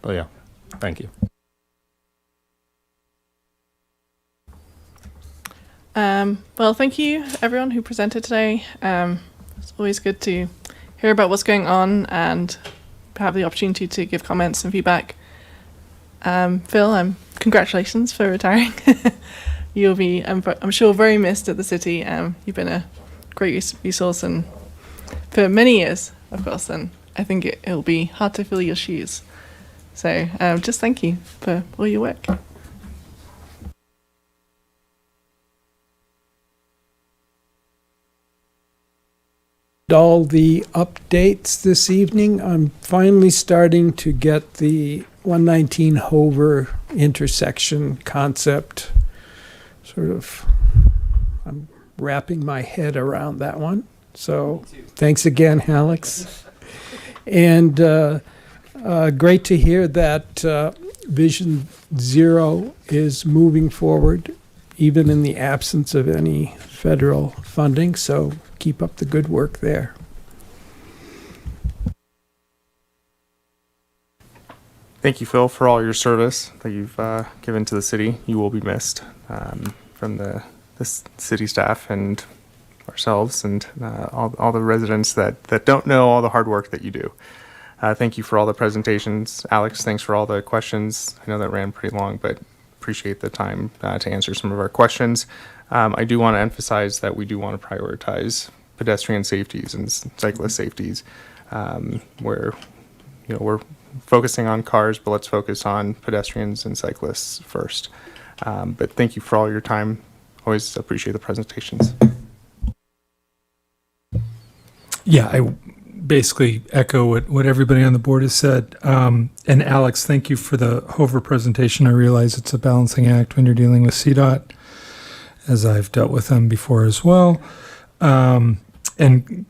but yeah, thank you. Well, thank you everyone who presented today. It's always good to hear about what's going on and have the opportunity to give comments and feedback. Phil, congratulations for retiring. You'll be, I'm sure, very missed at the city. You've been a great resource and for many years, of course, and I think it'll be hard to fill your shoes. So just thank you for all your work. All the updates this evening. I'm finally starting to get the 119 Hover intersection concept I'm wrapping my head around that one. So thanks again, Alex. And great to hear that Vision Zero is moving forward, even in the absence of any federal funding. So keep up the good work there. Thank you, Phil, for all your service that you've given to the city. You will be missed from the city staff and ourselves and all the residents that don't know all the hard work that you do. Thank you for all the presentations. Alex, thanks for all the questions. I know that ran pretty long, but appreciate the time to answer some of our questions. I do want to emphasize that we do want to prioritize pedestrian safeties and cyclist safeties, where we're focusing on cars, but let's focus on pedestrians and cyclists first. But thank you for all your time. Always appreciate the presentations. Yeah, I basically echo what everybody on the board has said. And Alex, thank you for the Hover presentation. I realize it's a balancing act when you're dealing with CDOT, as I've dealt with them before as well. And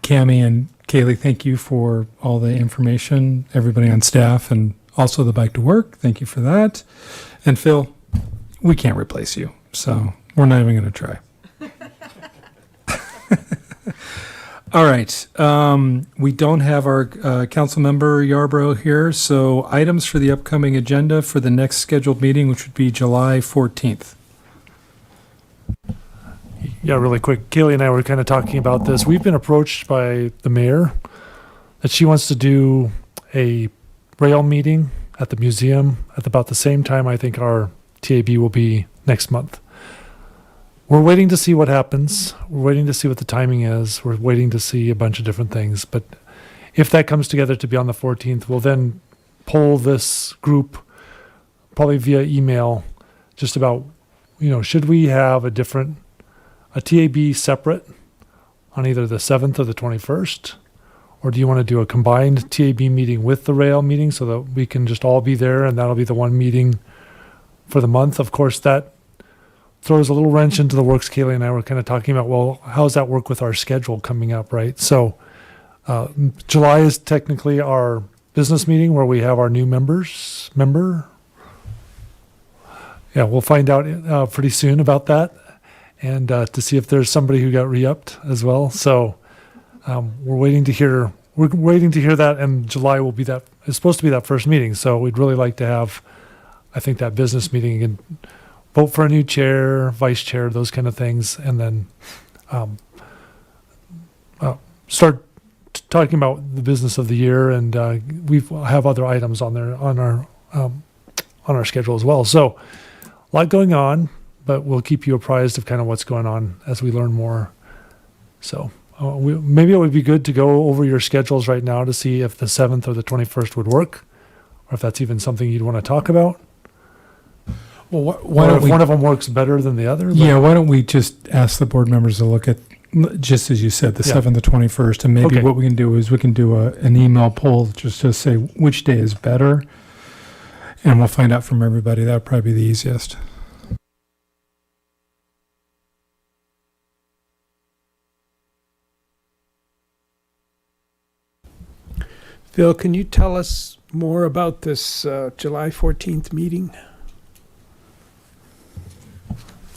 Cami and Kaylee, thank you for all the information, everybody on staff, and also the Bike to Work. Thank you for that. And Phil, we can't replace you, so we're not even going to try. All right. We don't have our council member Yarbrough here, so items for the upcoming agenda for the next scheduled meeting, which would be July 14th. Yeah, really quick. Kaylee and I were kind of talking about this. We've been approached by the mayor that she wants to do a rail meeting at the museum at about the same time I think our TAB will be next month. We're waiting to see what happens. We're waiting to see what the timing is. We're waiting to see a bunch of different things. But if that comes together to be on the 14th, we'll then poll this group probably via email just about, should we have a TAB separate on either the 7th or the 21st? Or do you want to do a combined TAB meeting with the rail meeting so that we can just all be there and that'll be the one meeting for the month? Of course, that throws a little wrench into the works. Kaylee and I were kind of talking about, well, how does that work with our schedule coming up, right? So July is technically our business meeting where we have our new member. Yeah, we'll find out pretty soon about that. And to see if there's somebody who got re-upped as well. So we're waiting to hear. We're waiting to hear that, and July will be that. It's supposed to be that first meeting. So we'd really like to have, I think, that business meeting and vote for a new chair, vice chair, those kind of things, and then start talking about the business of the year. And we have other items on there on our schedule as well. So a lot going on. But we'll keep you apprised of kind of what's going on as we learn more. So maybe it would be good to go over your schedules right now to see if the 7th or the 21st would work, or if that's even something you'd want to talk about. Well, why Or don't if we? one of them works better than the other. but- Yeah, why don't we just ask the board members to look at, just as you said, the Yeah. 7th, the 21st, and maybe Okay. what we can do is we can do an email poll just to say which day is better, and we'll find out from everybody. That would probably be the easiest. Phil, can you tell us more about this July 14th meeting?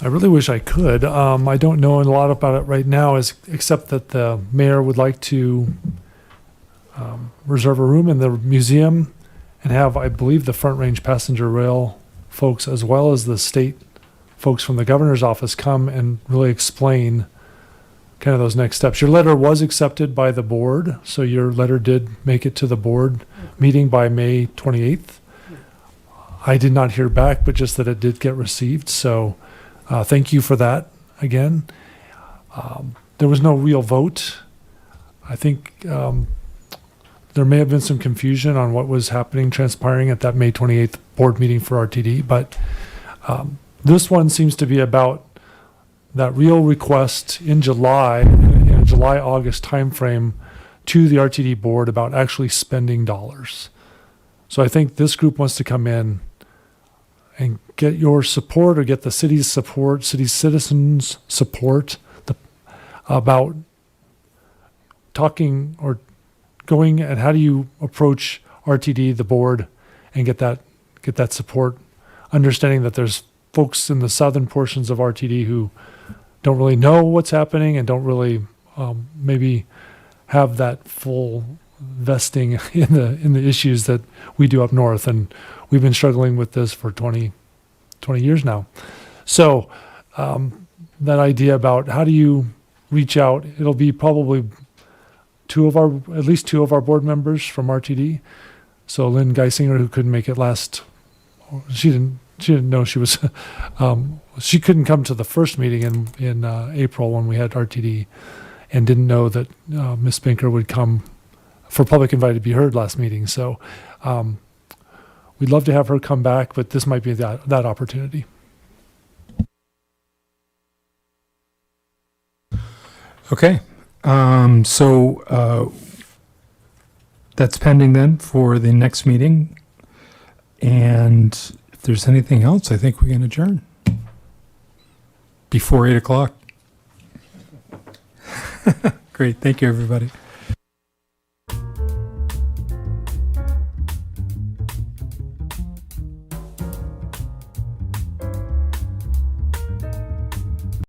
I really wish I could. I don't know a lot about it right now, except that the mayor would like to reserve a room in the museum and have, I believe, the Front Range Passenger Rail folks as well as the state folks from the governor's office come and really explain kind of those next steps. Your letter was accepted by the board, so your letter did make it to the board meeting by May 28th. I did not hear back, but just that it did get received, so thank you for that again. There was no real vote. I think there may have been some confusion on what was happening, transpiring at that May 28th board meeting for RTD, but this one seems to be about that real request in July, in a July-August timeframe to the RTD board about actually spending dollars. So I think this group wants to come in and get your support or get the city's support, city citizens' support about talking or going and how do you approach RTD, the board, and get that support, understanding that there's folks in the southern portions of RTD who don't really know what's happening and don't really maybe have that full vesting in the issues that we do up north, and we've been struggling with this for 20 years now. So that idea about how do you reach out, it'll be probably at least two of our board members from RTD. So Lynn Geisinger, who couldn't make it she didn't know she was she couldn't come to the first meeting in April when we had RTD, and didn't know that Ms. Binker would come for public invited to be heard last meeting. So we'd love to have her come back, but this might be that opportunity. Okay. So that's pending then for the next meeting. And if there's anything else, I think we can adjourn before 8 o'clock. Great. Thank you, everybody.